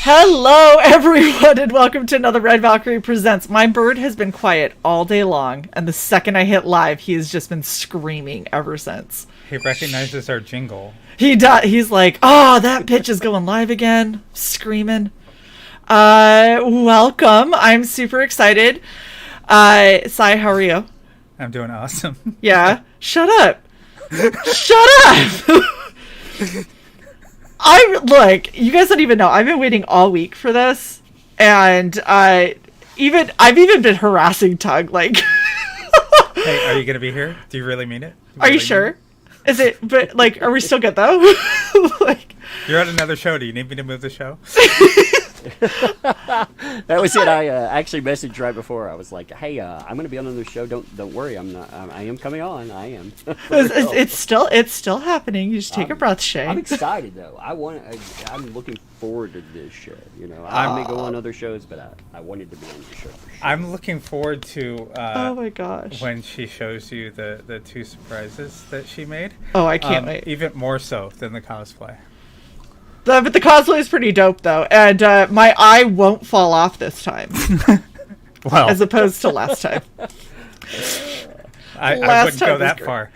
Hello everyone and welcome to another Red Valkyrie Presents. My bird has been quiet all day long, and the second I hit live he has just been screaming ever since. He recognizes our jingle. He does. He's like, oh, that pitch is going live again, screaming. Welcome. I'm super excited. Sai, how are you? I'm doing awesome. Yeah. Shut up. Shut up. Look, you guys don't even know. I've been waiting all week for this, and I've even been harassing Tug. Like, hey, are you gonna be here? Do you really mean it? Are you sure? Is it? But like, are we still good though? Like, you're at another show. Do you need me to move the show? That was it. I actually messaged right before. I was like, "Hey, I'm going to be on another show. Don't worry. I'm not. I am coming on. I am." it's still happening. You just take a breath, Shae. I'm excited though. I'm looking forward to this show. You know, I may go on other shows, but I wanted to be on the show for sure. I'm looking forward to. Oh my gosh! When she shows you the two surprises that she made. Oh, I can't wait. Even more so than the cosplay. But the cosplay is pretty dope, though, and my eye won't fall off this time. Well, as opposed to last time. I wouldn't go that far.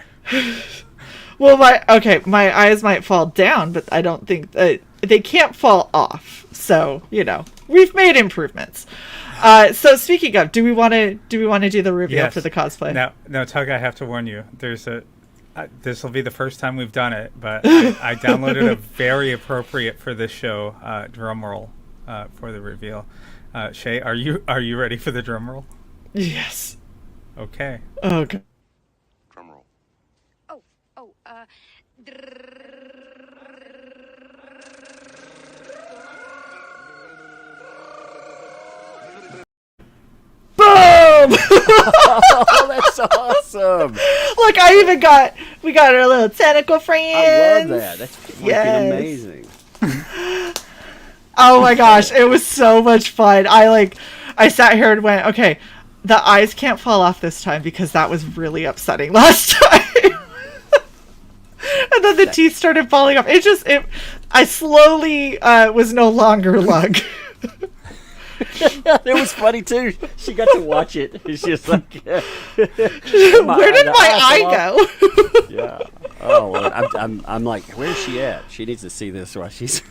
Well, my eyes might fall down, but I don't think they can't fall off. So we've made improvements. So speaking of, do we want to do the reveal for the cosplay? No, Tug, I have to warn you. This will be the first time we've done it, but I downloaded a very appropriate for this show drum roll for the reveal. Shae, are you ready for the drum roll? Yes. Okay. Okay. Drum roll. Boom! Oh, that's awesome! Look, we got our little tentacle friends. I love that. That's freaking amazing. Oh my gosh, it was so much fun. I sat here and went, okay, the eyes can't fall off this time because that was really upsetting last time. And then the teeth started falling off. I slowly was no longer Lug. It was funny too. She got to watch it. She's just like, where did my eye go? Yeah. Oh, well, I'm like, where's she at? She needs to see this while she's.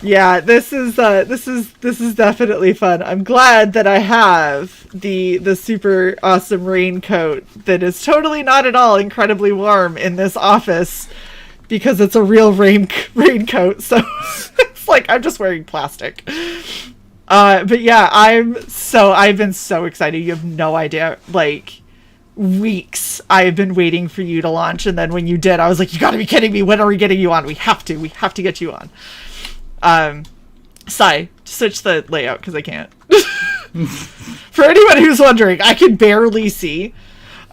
Yeah. This is definitely fun. I'm glad that I have the super awesome raincoat that is totally not at all incredibly warm in this office because it's a real raincoat. So. Like I'm just wearing plastic. But yeah, I've been so excited. You have no idea. Like weeks I've been waiting for you to launch, and then when you did, I was like, you gotta be kidding me. When are we getting you on? We have to get you on. Sai, switch the layout because I can't. For anyone who's wondering, I can barely see.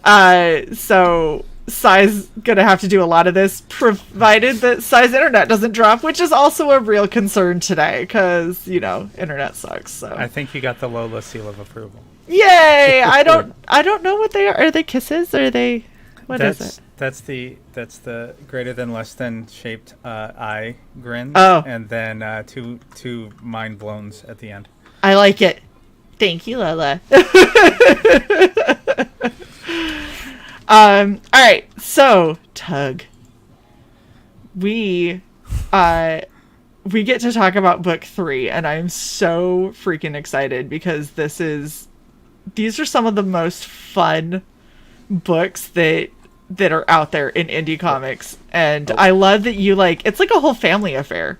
So Sai's gonna have to do a lot of this, provided that Sai's internet doesn't drop, which is also a real concern today, because internet sucks. So I think you got the Lola seal of approval. Yay! I don't know what they are. Are they kisses? Or are they? What is it? That's the greater than less than shaped eye grins. Oh. And then two mind blowns at the end. I like it. Thank you, Lola. All right, so Tug, we we get to talk about book 3, and I'm so freaking excited because these are some of the most fun books that are out there in indie comics. And I love that you it's like a whole family affair.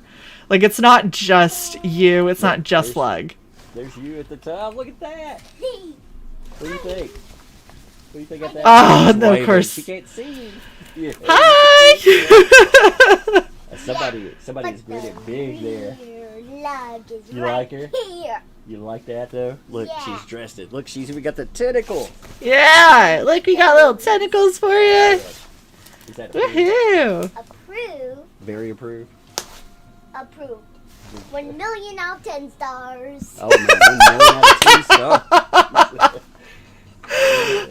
Like, it's not just you, it's not just Lug. There's you at the top. Look at that. What do you think? What do you think of that? Oh, no, of course. She can't see. Yeah. Hi! Somebody's grinning big there. You like her? You like that though? Look, she's dressed it. Look, we got the tentacle. Yeah, look, we got little tentacles for you. Is that Woohoo! Approve. very approved? Approve. 1 million out of 10 stars. Oh man, 1 million out of 10 stars.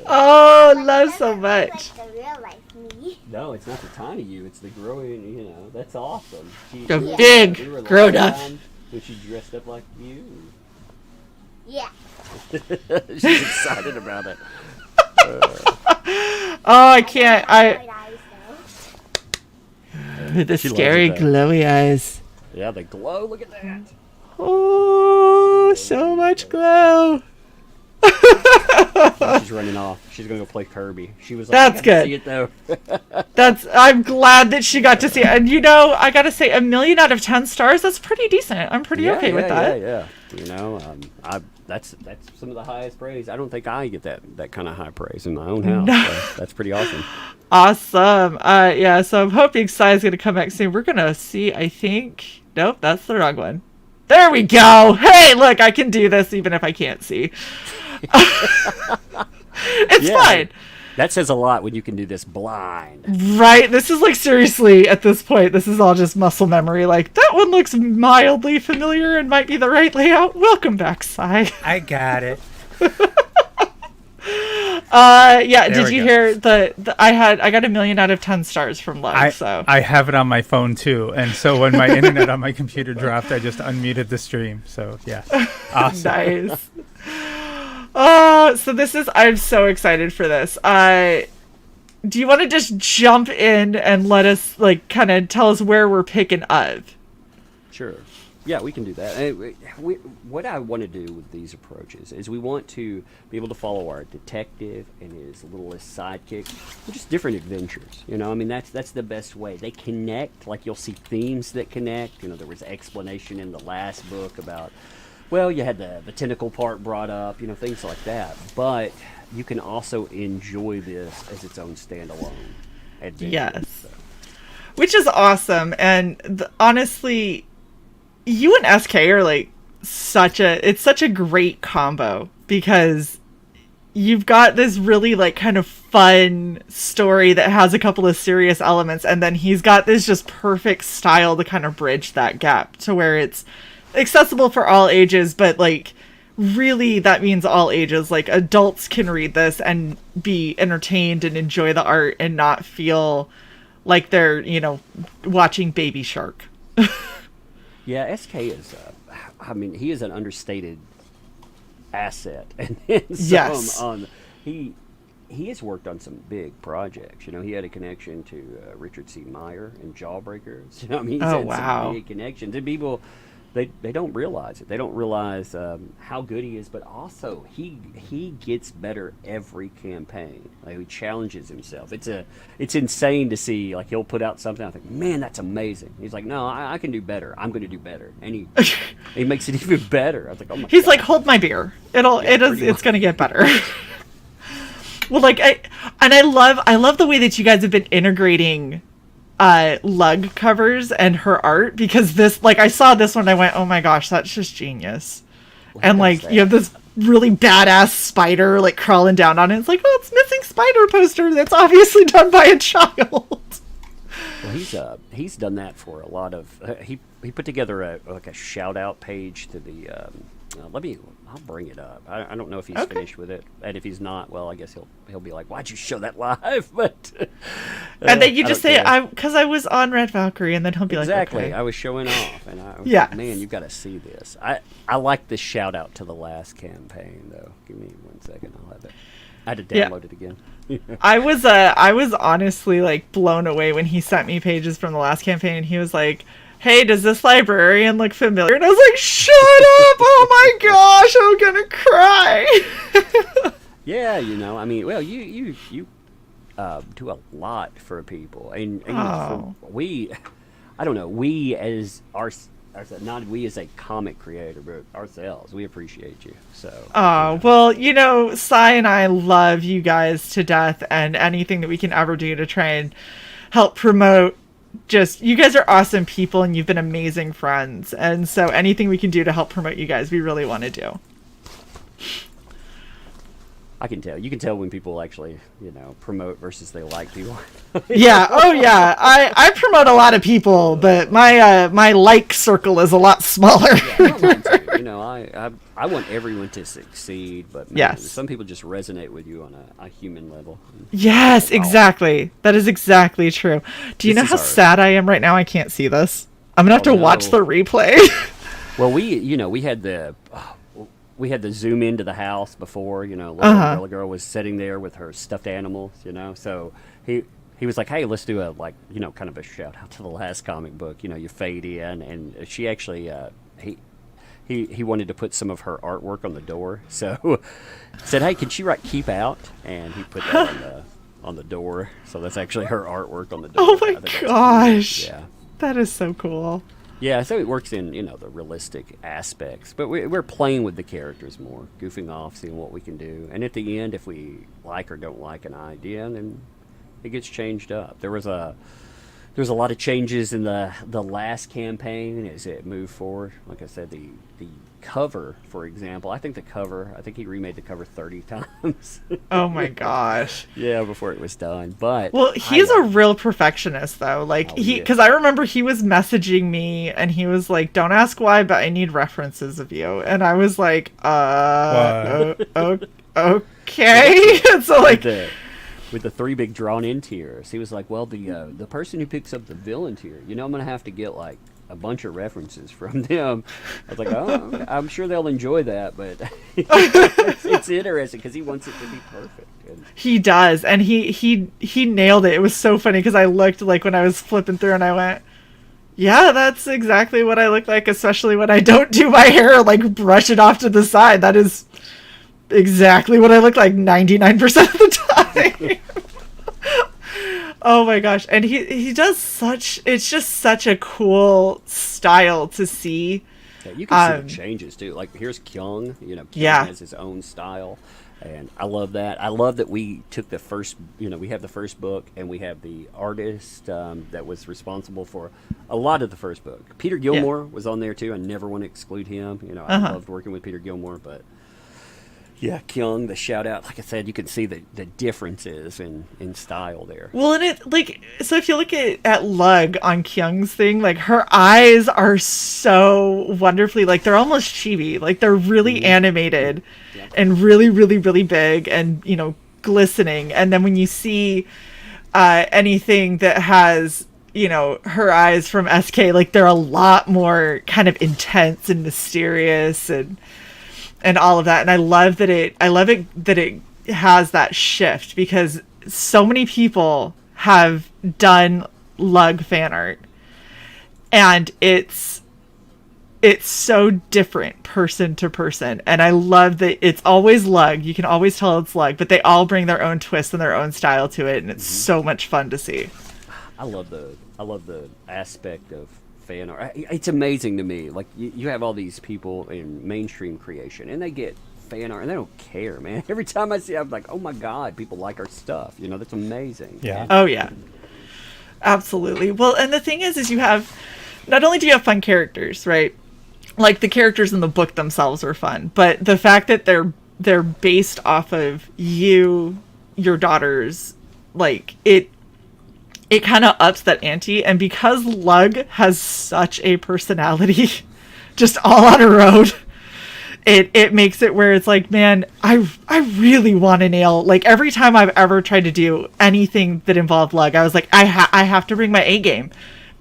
Oh, love so much. Like the real life me. No, it's not the tiny you. It's the growing. That's awesome. The big we were grown up. when she dressed up like you. Yeah. She's excited about it. Oh, I can't. Bright eyes, though. The She loves scary it, though. glowy eyes. Yeah, they glow. Look at that. Oh, so much glow. Oh, she's running off. She's gonna go play Kirby. She was like, That's I gotta good. see it though. I'm glad that she got to see it. And I gotta say, 1 million out of 10 stars, that's pretty decent. I'm pretty okay with that. Yeah. That's some of the highest praise. I don't think I get that kind of high praise in my own house. No. So that's pretty awesome. Awesome. So I'm hoping Cy's gonna come back soon. We're gonna see, I think. Nope, that's the wrong one. There we go. Hey, look, I can do this even if I can't see. It's fine. That says a lot when you can do this blind. Right? This is seriously, at this point, this is all just muscle memory. That one looks mildly familiar and might be the right layout. Welcome back, Cy. I got it. Did you hear I got 1 million out of 10 stars from Lug, so. I have it on my phone too, and so when my internet on my computer dropped, I just unmuted the stream. So yeah, awesome. Nice. So I'm so excited for this. Do you want to just jump in and let us kind of tell us where we're picking up? Sure. Yeah, we can do that. What I want to do with these approaches is we want to be able to follow our detective and his littlest sidekick, just different adventures. That's the best way. They connect. You'll see themes that connect. There was explanation in the last book about, you had the tentacle part brought up, things like that. But you can also enjoy this as its own standalone adventure. Yes. So. Which is awesome. And honestly, you and SK are such a great combo because you've got this really kind of fun story that has a couple of serious elements, and then he's got this just perfect style to kind of bridge that gap to where it's accessible for all ages, but really that means all ages. Adults can read this and be entertained and enjoy the art and not feel like they're watching Baby Shark. Yeah, SK is, he is an understated asset. And yes. He has worked on some big projects. He had a connection to Richard C. Meyer and Jawbreakers. He's had some big connections. And people, they don't realize it. They don't realize how good he is, but also he gets better every campaign. He challenges himself. It's insane to see. He'll put out something. I think, man, that's amazing. He's like, no, I can do better. I'm going to do better, and he makes it even better. I was like, oh my. He's God. hold my beer. It's going to get better. Well, I love the way that you guys have been integrating Lug covers and her art, because this I saw this one and I went, oh my gosh, that's just genius. And you have this really badass spider crawling down on it. It's it's missing spider poster that's obviously done by a child. Well, he's done that for a lot of he put together a shout out page to the I'll bring it up. I don't know if he's finished with it, and if he's not, well, I guess he'll be like, why'd you show that live? But and then you just say, because I was on Red Valkyrie, and then he'll be exactly. Okay. I was showing off, and I was like, man, you got to see this. I like the shout out to the last campaign though. Give me 1 second, I'll have it. I had to download it again. I was honestly blown away when he sent me pages from the last campaign, and he was like, hey, does this librarian look familiar? And I was like, shut up! Oh my gosh, I'm gonna cry. Yeah, I mean, well, you do a lot for people, and I don't know, we as not we as a comic creator, but ourselves, we appreciate you. So. Oh, well, Cy and I love you guys to death, and anything that we can ever do to try and help promote. You guys are awesome people, and you've been amazing friends, and so anything we can do to help promote you guys, we really want to do. I can tell. You can tell when people actually, promote versus they like people. Yeah. Oh, yeah. I promote a lot of people, but my like circle is a lot smaller. Yeah, I don't mind too. I want everyone to succeed, but yes, some people just resonate with you on a human level. Yes, exactly. That is exactly true. Do you know how sad I am right now? I can't see this. I'm gonna have to watch the replay. Well, we had to zoom into the house before, little girl was sitting there with her stuffed animals, so he was like, hey, let's do a, kind of a shout out to the last comic book, you fade in, and she actually, he wanted to put some of her artwork on the door, so said, hey, can she write keep out? And he put that on the door, so that's actually her artwork on the door. Oh my gosh. Yeah. That is so cool. Yeah, so it works in, the realistic aspects. But we're playing with the characters more, goofing off, seeing what we can do. And at the end, if we like or don't like an idea, then it gets changed up. There was a lot of changes in the last campaign as it moved forward. Like I said, the cover, for example, I think he remade the cover 30 times. Oh my gosh. Yeah, before it was done. But he's a real perfectionist though. Because I remember he was messaging me and he was like, don't ask why, but I need references of you. And I was like, okay. And so with the 3 big drawn in tiers, he was like, well, the person who picks up the villain tier, I'm gonna have to get a bunch of references from them. I was like, oh, I'm sure they'll enjoy that, but it's interesting because he wants it to be perfect. And he does, and he nailed it. It was so funny because I looked when I was flipping through, and I went, yeah, that's exactly what I look like, especially when I don't do my hair, brush it off to the side. That is exactly what I look like 99% of the time. Oh my gosh. And he does it's just such a cool style to see. Yeah, you can see the changes too. Here's Kyung, Kyung has his own style. And I love that. I love that we took the first, we have the first book and we have the artist that was responsible for a lot of the first book. Peter Gilmore was on there too. I never want to exclude him. I loved working with Peter Gilmore, but yeah, Kyung, the shout out, like I said, you can see the differences in style there. Well, and so if you look at Lug on Kyung's thing, her eyes are so wonderfully, they're almost chibi, they're really animated and really, really, really big and, glistening. And then when you see anything that has, her eyes from SK, they're a lot more kind of intense and mysterious and all of that. And I love that it has that shift because so many people have done Lug fan art and it's so different person to person. And I love that it's always Lug. You can always tell it's Lug, but they all bring their own twist and their own style to it. And it's so much fun to see. I love the aspect of fan art. It's amazing to me. You have all these people in mainstream creation, and they get fan art, and they don't care, man. Every time I see it, I'm like, oh my god, people like our stuff. That's amazing. Yeah. Oh yeah. Absolutely. Well, and the thing is you have, not only do you have fun characters, right? The characters in the book themselves are fun, but the fact that they're based off of your daughters, it kind of ups that ante. And because Lug has such a personality just all on her own, it makes it where it's man, I really want to nail, every time I've ever tried to do anything that involved Lug, I was I have to bring my A game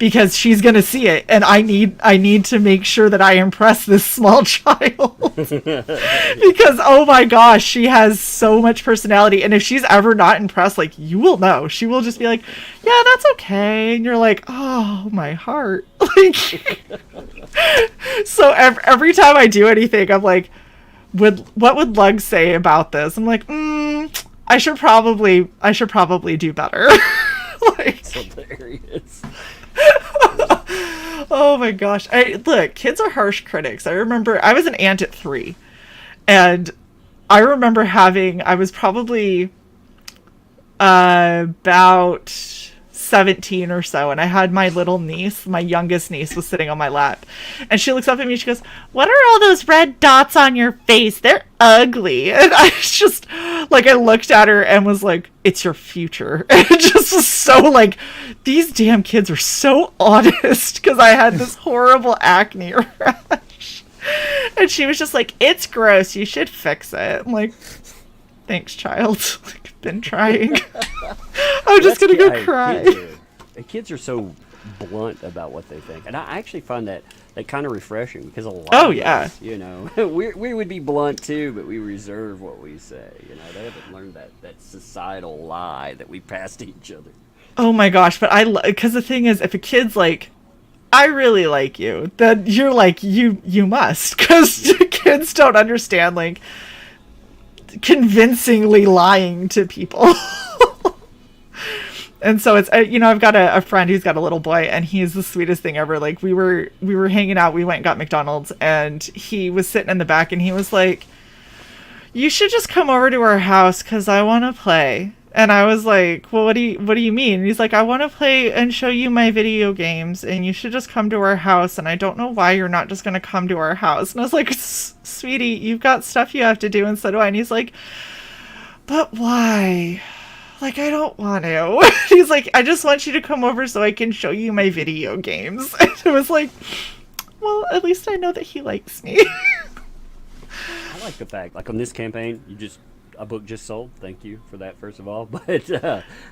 because she's going to see it, and I need to make sure that I impress this small child. Because, oh my gosh, she has so much personality, and if she's ever not impressed, like, you will know. She will just be like, yeah, that's okay, and you're like, oh, my heart. Like, so every time I do anything, I'm like, what would Lug say about this? I'm like, I should probably do better. Like, that's hilarious. Oh my gosh. Look, kids are harsh critics. I remember I was an aunt at 3, and I remember I was probably about 17 or so, and I had my little niece, my youngest niece, was sitting on my lap, and she looks up at me and she goes, what are all those red dots on your face? They're ugly. And I just, like, I looked at her and was like, it's your future. And it just was so like, these damn kids are so honest, because I had this horrible acne rash, and she was just like, it's gross, you should fix it. I'm like, thanks, child. Like, I've been trying. I'm just gonna go cry. Kids are so blunt about what they think, and I actually find that kind of refreshing, because a lot of us, you know, we would be blunt too, but we reserve what we say. You know, they haven't learned that societal lie that we pass to each other. Oh my gosh, but because the thing is, if a kid's like, I really like you, then you're like, you must, because kids don't understand, like, convincingly lying to people. And so it's, you know, I've got a friend who's got a little boy, and he's the sweetest thing ever. Like, we were hanging out, we went and got McDonald's, and he was sitting in the back, and he was like, you should just come over to our house, because I want to play. And I was like, well, what do you mean? And he's like, I want to play and show you my video games, and you should just come to our house, and I don't know why you're not just going to come to our house. And I was like, sweetie, you've got stuff you have to do, and so do I. And he's like, but why? Like, I don't want to. He's like, I just want you to come over so I can show you my video games. And it was like, well, at least I know that he likes me. I like the fact, like, on this campaign, a book just sold. Thank you for that, first of all. But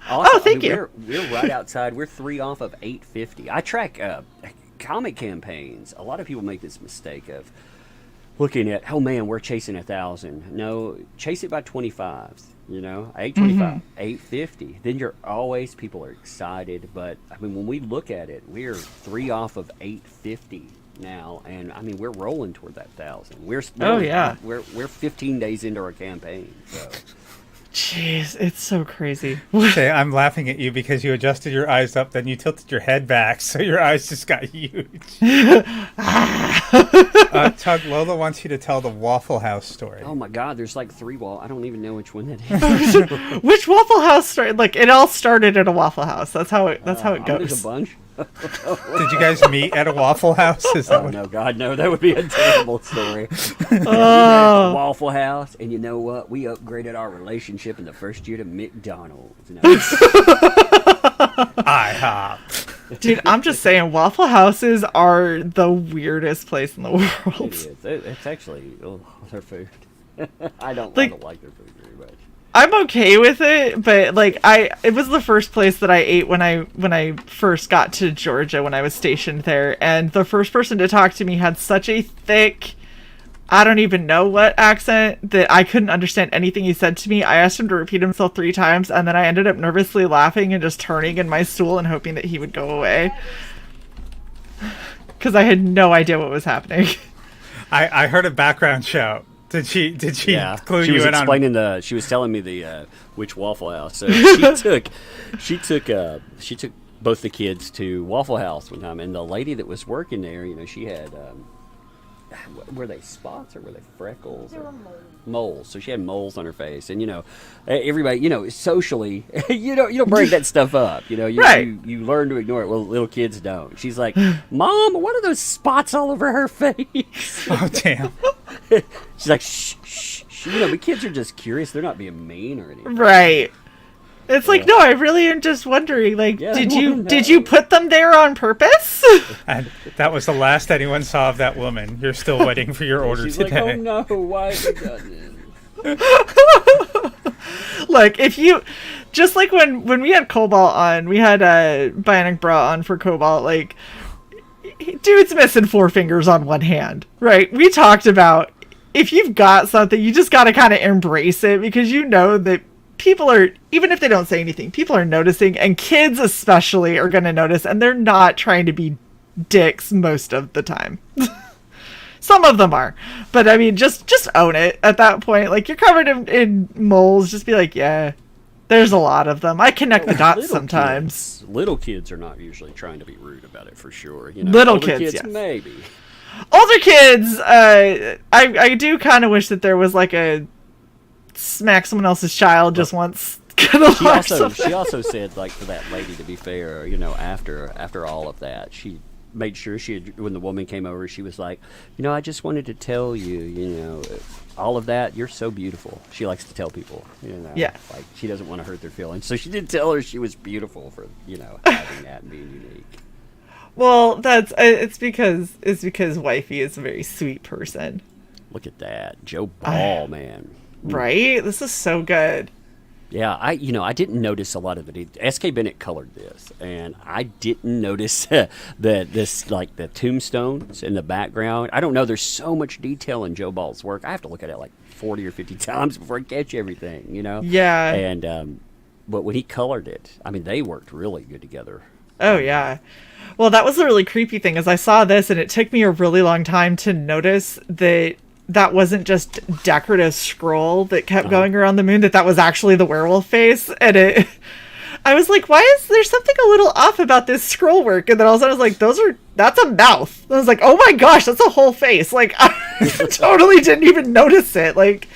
also, thank you. We're right outside. We're 3 off of 850. I track comic campaigns. A lot of people make this mistake of looking at, oh man, we're chasing 1,000. No, chase it by 25s. You know, 825, 850. Then people are excited. But I mean, when we look at it, we're 3 off of 850 now, and I mean, we're rolling toward that 1,000. We're 15 days into our campaign. So. Jeez, it's so crazy. Shae, I'm laughing at you because you adjusted your eyes up, then you tilted your head back, so your eyes just got huge. Tug, Lola wants you to tell the Waffle House story. Oh my God, there's like 3 I don't even know which one that is. Which Waffle House story? Like, it all started at a Waffle House. That's how it goes. There's a bunch. Did you guys meet at a Waffle House? No, God, no. That would be a terrible story. Oh. Waffle House, and you know what? We upgraded our relationship in the first year to McDonald's. No. IHOP. Dude, I'm just saying, Waffle Houses are the weirdest place in the world. It is. It's actually, their food. I don't like their food very much. I'm okay with it, but like it was the first place that I ate when I first got to Georgia, when I was stationed there, and the first person to talk to me had such a thick, I don't even know what accent, that I couldn't understand anything he said to me. I asked him to repeat himself 3 times, and then I ended up nervously laughing and just turning in my stool and hoping that he would go away, because I had no idea what was happening. I heard a background shout. Did she clue you in on? She was telling me the which Waffle House. So she took both the kids to Waffle House one time, and the lady that was working there, you know, she had were they spots or were they freckles? They were moles. So she had moles on her face, and you know, everybody, you know, socially, you don't bring that stuff up. You know, you learn to ignore it. Well, little kids don't. She's like, Mom, what are those spots all over her face? Oh, damn. She's like, shh. You know, but kids are just curious. They're not being mean or anything. Right. It's like, no, I really am just wondering, like, did you put them there on purpose? And that was the last anyone saw of that woman. You're still waiting for your order She's today. Like, oh no, why have you done this? Look, if you just like when we had Cobalt on, we had Bionic Bra on for Cobalt. Like, dude's missing 4 fingers on one hand, right? We talked about if you've got something, you just got to kind of embrace it because you know that people are, even if they don't say anything, people are noticing, and kids especially are going to notice, and they're not trying to be dicks most of the time. Some of them are, but I mean, just own it at that point. Like, you're covered in moles, just be like, yeah, there's a lot of them. I connect the dots sometimes. Little kids are not usually trying to be rude about it, for sure. You know, little older kids, yes. Maybe. Older kids, I do kind of wish that there was like a smack someone else's child just once. She also said, like, for that lady, to be fair, you know, after all of that, she made sure when the woman came over, she was like, you know, I just wanted to tell you, you know, all of that, you're so beautiful. She likes to tell people, you know, yeah, like, she doesn't want to hurt their feelings. So she did tell her she was beautiful for, you know, having that and being unique. Well, that's it's because wifey is a very sweet person. Look at that, Joe Ball, man. Right? This is so good. Yeah, I didn't notice a lot of it. S.K. Bennett colored this, and I didn't notice this, like, the tombstones in the background. I don't know. There's so much detail in Joe Ball's work. I have to look at it like 40 or 50 times before I catch everything, you know? Yeah. And but when he colored it, I mean, they worked really good together. Oh, yeah. Well, that was the really creepy thing, is I saw this, and it took me a really long time to notice that wasn't just decorative scroll that kept going around the moon, that was actually the werewolf face. And I was like, why is there something a little off about this scroll work? And then all of a sudden I was like, that's a mouth. And I was like, oh my gosh, that's a whole face. Like, I totally didn't even notice it. Like,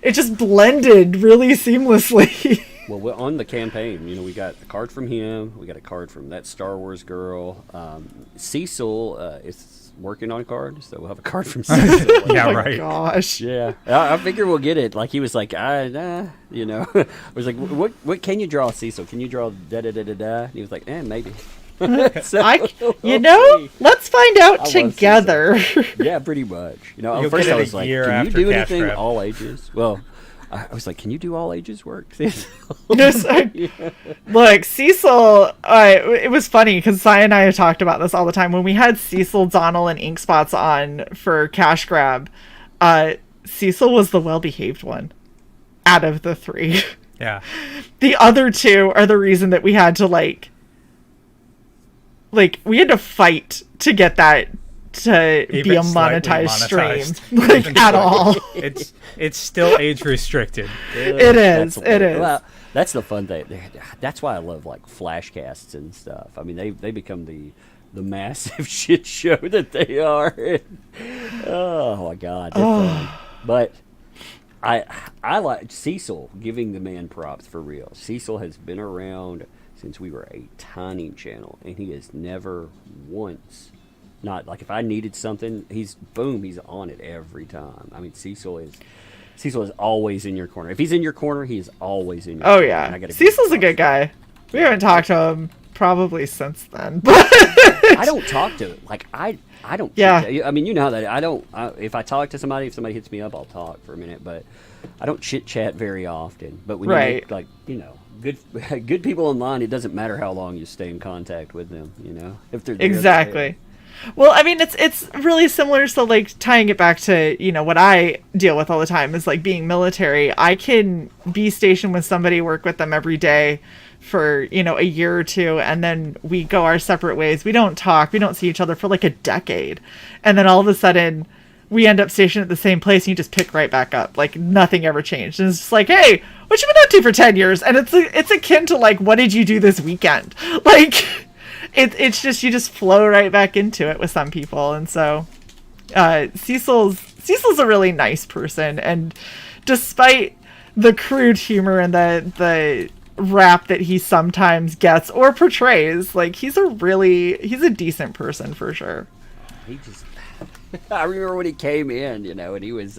it just blended really seamlessly. Well, on the campaign, you know, we got a card from him. We got a card from that Star Wars girl. Cecil is working on a card, so we'll have a card from Cecil. Yeah, oh right. Gosh. Yeah, I figure we'll get it. Like, he was like, you know, I was like, what can you draw, Cecil? Can you draw da da da da da? And he was like, maybe. So, let's find out together. Yeah, pretty much. You know, You'll at first get I it was a like, year can you after do Cash anything Grab. all ages? Well, I was like, can you do all ages work? Look, Cecil, it was funny because Cy and I talked about this all the time. When we had Cecil, Donnell, and Ink Spots on for Cash Grab, Cecil was the well-behaved one out of the 3. Yeah. The other 2 are the reason that we had to, like we had to fight to get that to Even be a monetized stream, like, at all. It's still age restricted. It is. Well, that's the fun thing. That's why I love, like, flashcasts and stuff. I mean, they become the massive shit show that they are. Oh my God, they're fun. But I like Cecil, giving the man props for real. Cecil has been around since we were a tiny channel, and he has never once. Not like, if I needed something, he's on it every time. I mean, Cecil is always in your corner. If he's in your corner, he is always in your corner. Oh yeah, Cecil's a good guy. We haven't talked to him probably since then. But I don't talk to him. Like, I don't. Yeah. I mean, you know that I don't. If I talk to somebody, if somebody hits me up, I'll talk for a minute. But I don't chit chat very often. But when you make, like, you know, good people online, it doesn't matter how long you stay in contact with them. You know, if they're there, exactly. Well, I mean, it's really similar. So, like, tying it back to, you know, what I deal with all the time is, like, being military. I can be stationed with somebody, work with them every day for, you know, a year or 2, and then we go our separate ways. We don't talk. We don't see each other for, like, a decade. And then all of a sudden, we end up stationed at the same place, and you just pick right back up. Like, nothing ever changed. And it's just like, hey, what you been up to for 10 years? And it's akin to, like, what did you do this weekend? Like... It's just, you just flow right back into it with some people. And so Cecil's a really nice person, and despite the crude humor and the rap that he sometimes gets or portrays, like, he's a decent person for sure. I remember when he came in, you know, and he was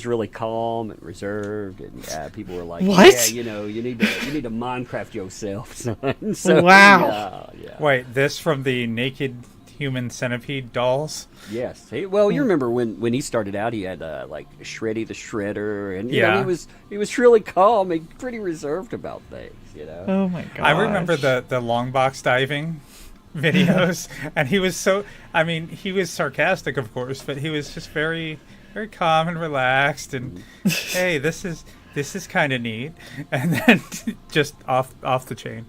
really calm and reserved, and people were like, "What? Yeah, you know, you need to Minecraft yourself, son." So, wow. Yeah. Wait, this from the naked human centipede dolls. Yes. Well, you remember when he started out, he had like Shreddy the Shredder, and you know, he was really calm and pretty reserved about things. You know. Oh my god! I remember the long box diving videos, and he was so. I mean, he was sarcastic, of course, but he was just very, very calm and relaxed. And hey, this is kind of neat, and then just off the chain.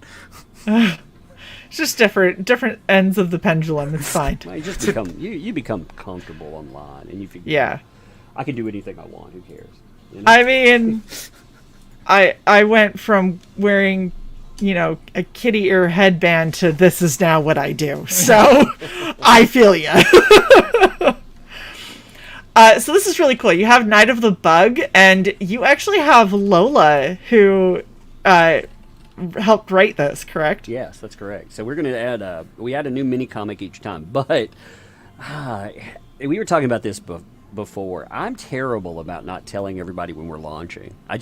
It's just different ends of the pendulum. It's fine. You just become you become comfortable online, and you figure, I can do anything I want. Who cares? You know? I mean, I went from wearing, you know, a kitty ear headband to this is now what I do. So I feel you. So this is really cool. You have Night of the Bug, and you actually have Lola, who helped write this, correct? Yes, that's correct. So we're going to add we add a new mini comic each time, but we were talking about this before. I'm terrible about not telling everybody when we're launching. I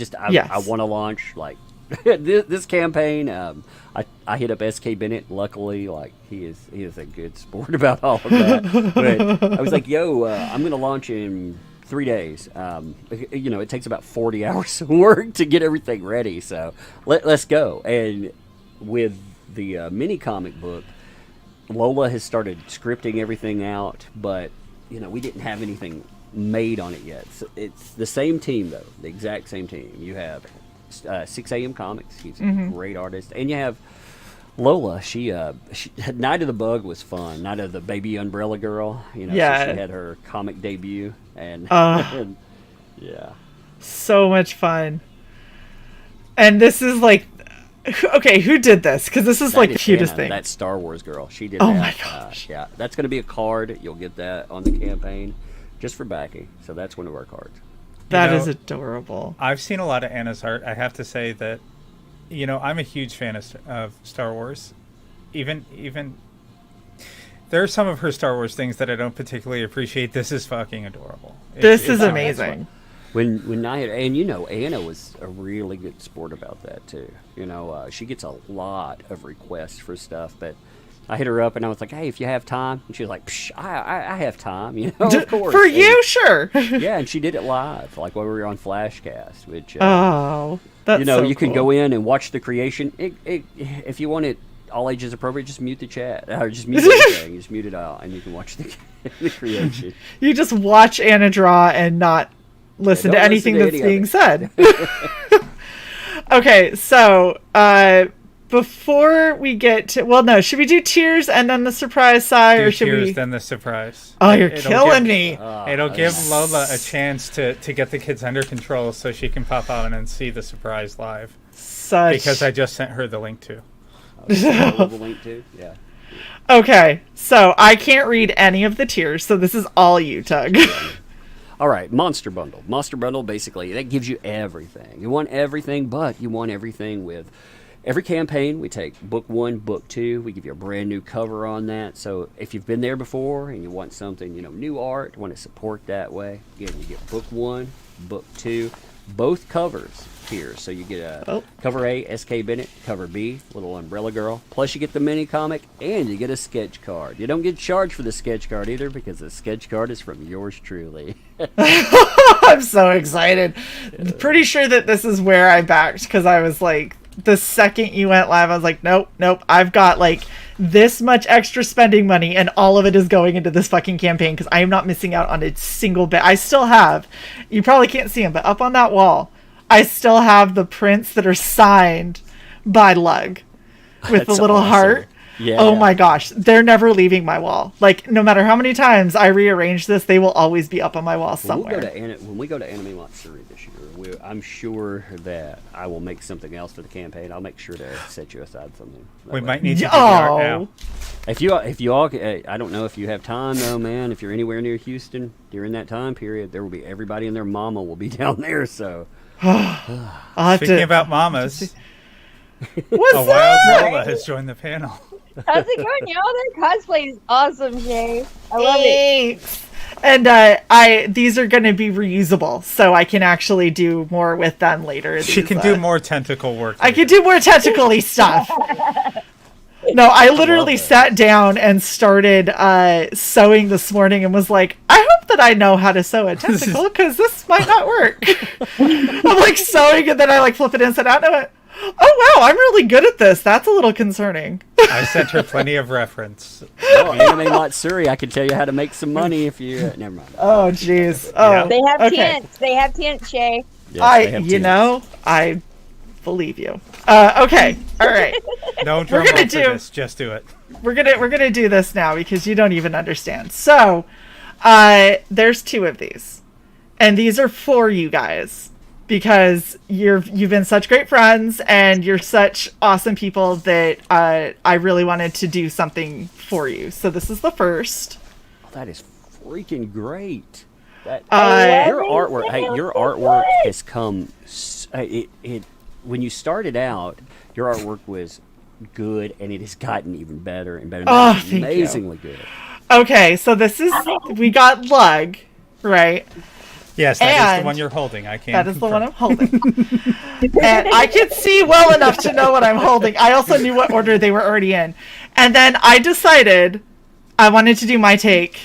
want to launch like this campaign. I hit up SK Bennett. Luckily, like he is a good sport about all of that. But I was like, yo, I'm going to launch in 3 days. You know, it takes about 40 hours of work to get everything ready. So let's go. And with the mini comic book, Lola has started scripting everything out, but you know, we didn't have anything made on it yet. So it's the same team though, the exact same team. You have 6 a.m. Comics. He's a great artist, and you have Lola. She Night of the Bug was fun. Night of the Baby Umbrella Girl. You know, so she had her comic debut, and yeah, so much fun. And this is like, okay, who did this? Because this is like the cutest thing. That Star Wars girl. She did. Oh my gosh. Yeah, that's going to be a card. You'll get that on the campaign, just for backing. So that's one of our cards. That is adorable. I've seen a lot of Anna's art. I have to say that, you know, I'm a huge fan of Star Wars. Even there are some of her Star Wars things that I don't particularly appreciate. This is fucking adorable. This is amazing. When I and you know, Anna was a really good sport about that too. You know, she gets a lot of requests for stuff, but I hit her up and I was like, "Hey, if you have time," and she was like, Psh, I have time, you know, of course." For you, sure. Yeah, and she did it live, like when we were on Flashcast, which that's you know, so you can cool. go in and watch the creation. If you want it all ages appropriate, just mute the chat or just mute everything. Just mute it out, and you can watch the creation. You just watch Anna draw and not listen to anything that's being said. Okay, so before we get to, well, no, should we do tears and then the surprise side, or should tears, we? Then the surprise. Oh, you're killing me. It'll give Lola a chance to get the kids under control so she can pop out and see the surprise live. Because I just sent her the link to. The link to? Yeah. Okay, so I can't read any of the tiers, so this is all you, Tug. All right, Monster Bundle. Monster Bundle, basically, that gives you everything. You want everything, but you want everything with every campaign. We take book 1, book 2. We give you a brand new cover on that. So if you've been there before and you want something, you know, new art, want to support that way, again, you get book 1, book 2, both covers here. So you get cover A, SK Bennett, cover B, Little Umbrella Girl. Plus you get the mini comic and you get a sketch card. You don't get charged for the sketch card either because the sketch card is from yours truly. I'm so excited. Pretty sure that this is where I backed, because I was like, the second you went live, I was like, nope, I've got like this much extra spending money and all of it is going into this fucking campaign because I am not missing out on a single bit. I still have, you probably can't see them, but up on that wall, I still have the prints that are signed by Lug with the little heart. Yeah. Oh my gosh, they're never leaving my wall. Like, no matter how many times I rearrange this, they will always be up on my wall somewhere. When we go to Anime Matsuri this year, I'm sure that I will make something else for the campaign. I'll make sure to set you aside something. We might need to do the art now. If you all, I don't know if you have time though, man. If you're anywhere near Houston during that time period, there will be everybody and their mama will be down there. So, speaking about mamas, What's a wild Lola has joined the panel. How's it going, y'all? Their cosplay is awesome, Shae. I love it. And these are going to be reusable, so I can actually do more with them later. She can do more tentacle work. I can do more tentacle-y stuff. No, I literally sat down and started sewing this morning and was like, I hope that I know how to sew a tentacle because this might not work. I'm like sewing and then I like flip it inside out and I went, oh wow, I'm really good at this. That's a little concerning. I sent her plenty of reference. Oh, Anime Matsuri, I can tell you how to make some money if you... never mind. Oh, jeez. Oh, They have okay. tents. They have tents, Shae. Yes, they have tents. I believe you. Okay, all right. No drum roll for this. Just do it. We're gonna do this now because you don't even understand. So, there's 2 of these, and these are for you guys because you've been such great friends and you're such awesome people that I really wanted to do something for you. So this is the first. Oh, that is freaking great. That, Your your artwork has come. When you started out, your artwork was good, and it has gotten even better and better. Oh, thank you. Amazingly good. Okay, so this is we got Lug, right? Yes, that is the one you're holding. I can't. That is the one I'm holding. And I can see well enough to know what I'm holding. I also knew what order they were already in. And then I decided I wanted to do my take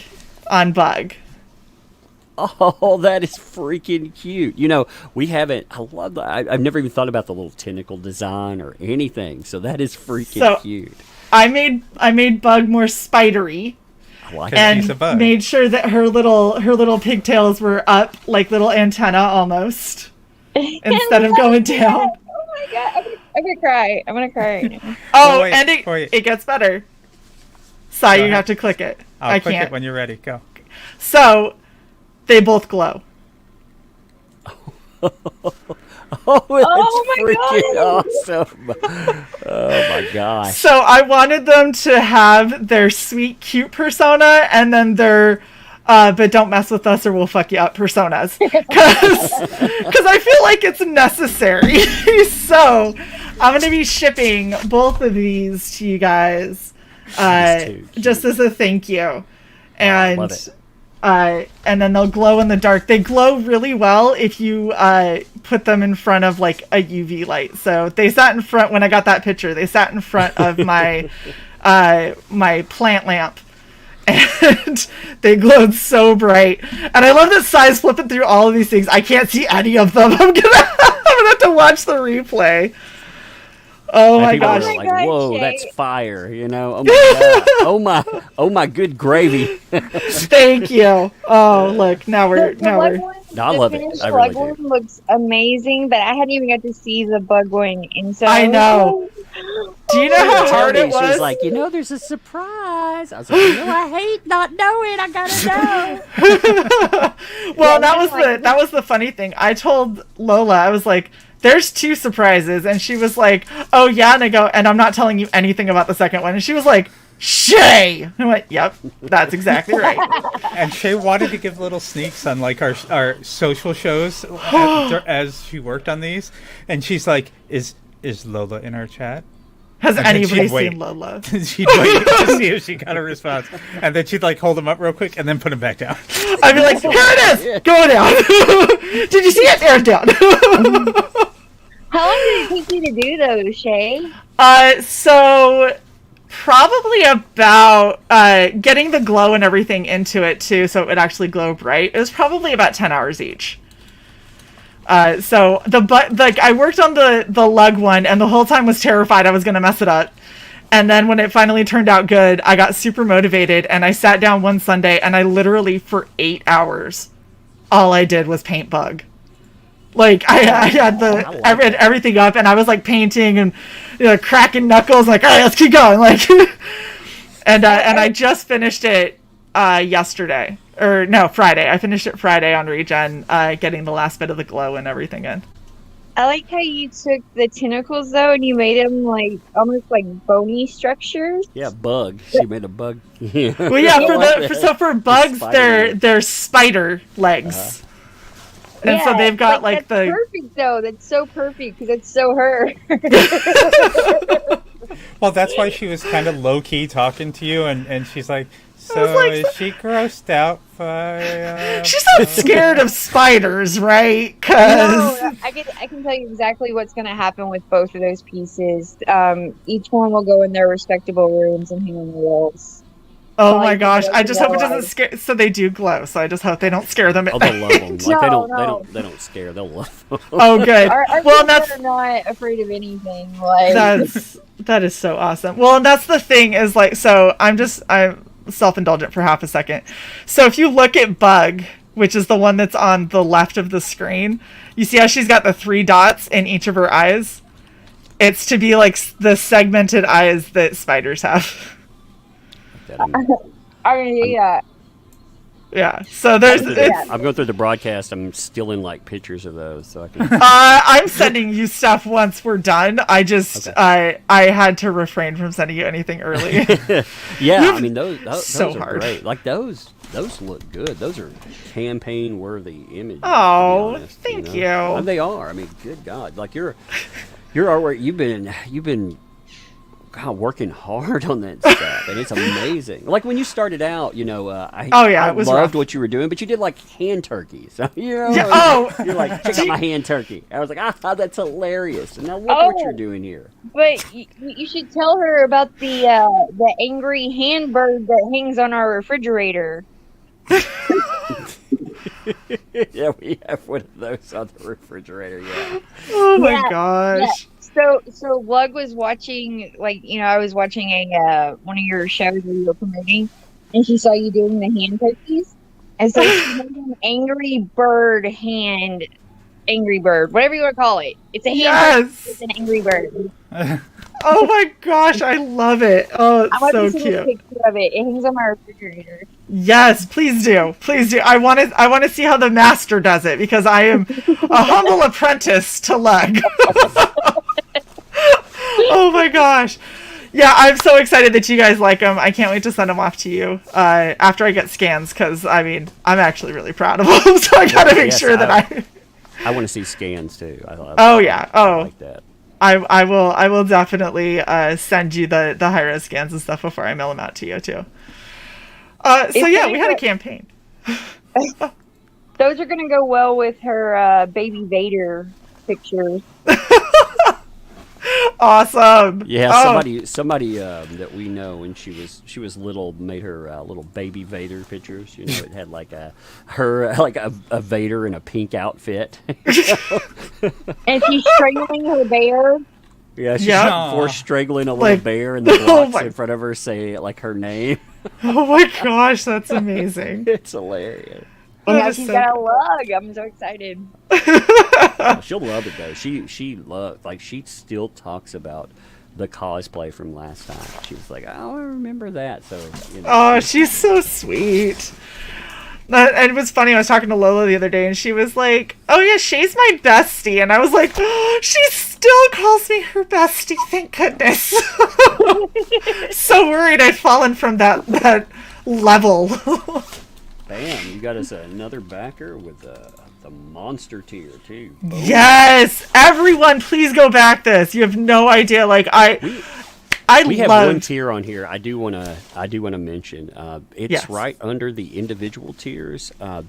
on Bug. Oh, that is freaking cute. You know, we haven't... I love that. I've never even thought about the little tentacle design or anything. So that is freaking cute. I made Bug more spidery. I like and she's a bug. Made sure that her little pigtails were up like little antenna almost instead of going down. Oh my god, I'm gonna cry. I'm gonna cry. Oh, wait, and it gets better. Sai, you have to click it. I'll click can't. it when you're ready. Go. So they both glow. Oh, that's freaking awesome. Oh my gosh. So I wanted them to have their sweet, cute persona and then their but don't mess with us or we'll fuck you up personas. Because I feel like it's necessary. So I'm going to be shipping both of these to you guys just as a thank you. And love it. And then they'll glow in the dark. They glow really well if you put them in front of like a UV light. So they sat in front when I got that picture. They sat in front of my my plant lamp, and they glowed so bright. And I love that Sai's flipping through all of these things. I can't see any of them. I'm gonna have to watch the replay. Oh my gosh! Like, whoa, that's fire! You know, oh my god, oh my good gravy. Thank you. Oh, look, now we're. I love it. I really do. Looks amazing, but I hadn't even got to see the bug going inside. I know. Do you know how hard it was? She was like, there's a surprise. I was like, I hate not knowing. I gotta know. Well, that was the funny thing. I told Lola, I was like, there's 2 surprises, and she was like, oh yeah, and I go, and I'm not telling you anything about the second one, and she was like, Shae! I went, yep, that's exactly right. And Shae wanted to give little sneaks on like our social shows as she worked on these, and she's like, is Lola in our chat? Has and anybody seen Lola? She'd wait to see if she got a response, and then she'd like hold them up real quick and then put them back down. I'd be like, here it is, go down. Did you see it? There, down. How long did it take you to do those, Shae? So probably about getting the glow and everything into it too, so it would actually glow bright. It was probably about 10 hours each. So I worked on the lug one, and the whole time was terrified I was gonna mess it up. And then when it finally turned out good, I got super motivated, and I sat down one Sunday, and I literally for 8 hours, all I did was paint Bug. Like I had I read everything up, and I was like painting and cracking knuckles, like, all right, let's keep going, like. And I just finished it yesterday. Or no, Friday. I finished it Friday on Regen, getting the last bit of the glow and everything in. I like how you took the tentacles though, and you made them like almost like bony structures. Yeah, bug. She made a bug. Well, yeah. For bugs, they're spider legs. And so they've got like that's perfect though. That's so perfect because it's so her. Well, that's why she was kind of low key talking to you, and she's like, "So like, is she grossed out by?" She's not scared of spiders, right? No, Because I can tell you exactly what's going to happen with both of those pieces. Each one will go in their respectable rooms and hang on the walls. oh my gosh, I just hope it doesn't scare. So they do glow. So I just hope they don't scare them. Oh, they'll love them. Like No. they don't scare. They'll love them. Oh, good. Our Well, kids that's are not afraid of anything. Like that is so awesome. Well, and that's the thing is like, so I'm self-indulgent for half a second. So if you look at Bug, which is the one that's on the left of the screen, you see how she's got the 3 dots in each of her eyes? It's to be like the segmented eyes that spiders have. I mean, yeah. Yeah. So there's. I'm going through the broadcast. I'm stealing like pictures of those, so I can. I'm sending you stuff once we're done. I just I had to refrain from sending you anything early. Yeah, I mean those so are hard. great. Like those look good. Those are campaign worthy images. Oh, to be honest, thank you. you. And they are. I mean, good God, like your artwork. You've been. God, working hard on that stuff, and it's amazing. Like when you started out, I it was loved rough. what you were doing, but you did like hand turkeys. Yeah, you're like, check out my hand turkey. I was like, that's hilarious. And now look what you're doing here. But you should tell her about the angry hand bird that hangs on our refrigerator. Yeah, we have one of those on the refrigerator. Yeah. Oh my gosh. So Lug was watching, I was watching one of your shows that you were promoting, and she saw you doing the hand turkeys, and so she made an angry bird, whatever you want to call it. It's a hand turkey with an angry bird. Oh my gosh, I love it. Oh, it's so cute. A picture of it. It hangs on my refrigerator. Yes, please do. Please do. I want to see how the master does it because I am a humble apprentice to Lug. Oh my gosh. Yeah, I'm so excited that you guys like them. I can't wait to send them off to you after I get scans because, I'm actually really proud of them. So I got to make sure that I want to see scans too. I like that. I will definitely send you the high-res scans and stuff before I mail them out to you too. So yeah, we had a campaign. Those are going to go well with her baby Vader pictures. Awesome. Yeah, somebody that we know when she was little made her little baby Vader pictures. It had like a Vader in a pink outfit. And she's strangling her bear. Yeah, she's forced strangling a little bear, and the blocks in front of her say like her name. Oh my gosh, that's amazing. It's hilarious. And now she's got a Lug. I'm so excited. She'll love it though. She still talks about the cosplay from last time. She was like, "Oh, I remember that." So Oh, she's so sweet. And it was funny. I was talking to Lola the other day, and she was like, "Oh yeah, Shae's my bestie," and I was like, oh, "She still calls me her bestie. Thank goodness." So worried I'd fallen from that level. Bam! You got us another backer with the monster tier too. Boom. Yes, everyone, please go back this. You have no idea. Like we have one tier on here. I do want to mention. It's right under the individual tiers. I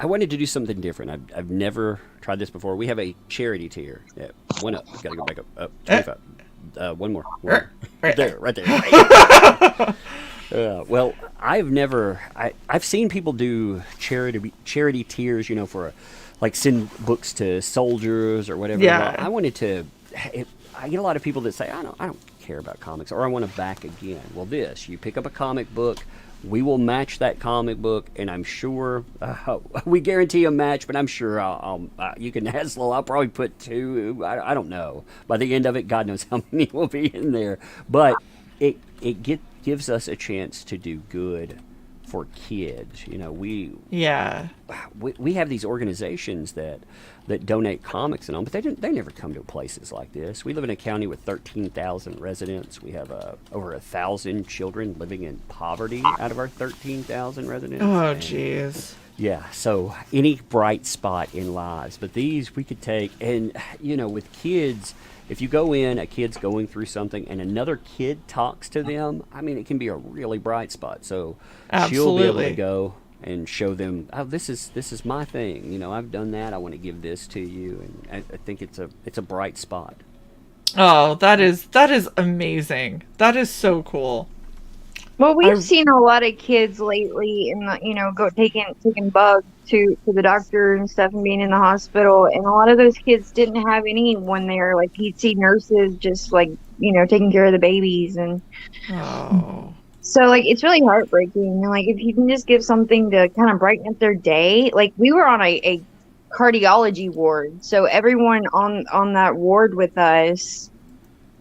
wanted to do something different. I've never tried this before. We have a charity tier. Yeah, one up. Got to go back up. 25. One more. Right there. Well, I've seen people do charity tiers, for like send books to soldiers or whatever. Yeah. Well, I wanted to. I get a lot of people that say I don't care about comics or I want to back again. Well, you pick up a comic book, we will match that comic book, and I'm sure we guarantee a match. But I'm sure you can hassle. I'll probably put 2. I don't know. By the end of it, God knows how many will be in there. But it gives us a chance to do good for kids. We have these organizations that donate comics and all, but they never come to places like this. We live in a county with 13,000 residents. We have over 1,000 children living in poverty out of our 13,000 residents. Oh, jeez. Yeah, so any bright spot in lives, but these we could take, and with kids, if you go in, a kid's going through something, and another kid talks to them, I mean, it can be a really bright spot. So she'll be able to go and show them, oh, this is my thing. I've done that. I want to give this to you, and I think it's a bright spot. Oh, that is amazing. That is so cool. Well, we've seen a lot of kids lately, and go taking bugs to the doctor and stuff, and being in the hospital. And a lot of those kids didn't have anyone there. Like you'd see nurses just taking care of the babies, and so it's really heartbreaking. And if you can just give something to kind of brighten up their day. Like we were on a cardiology ward, so everyone on that ward with us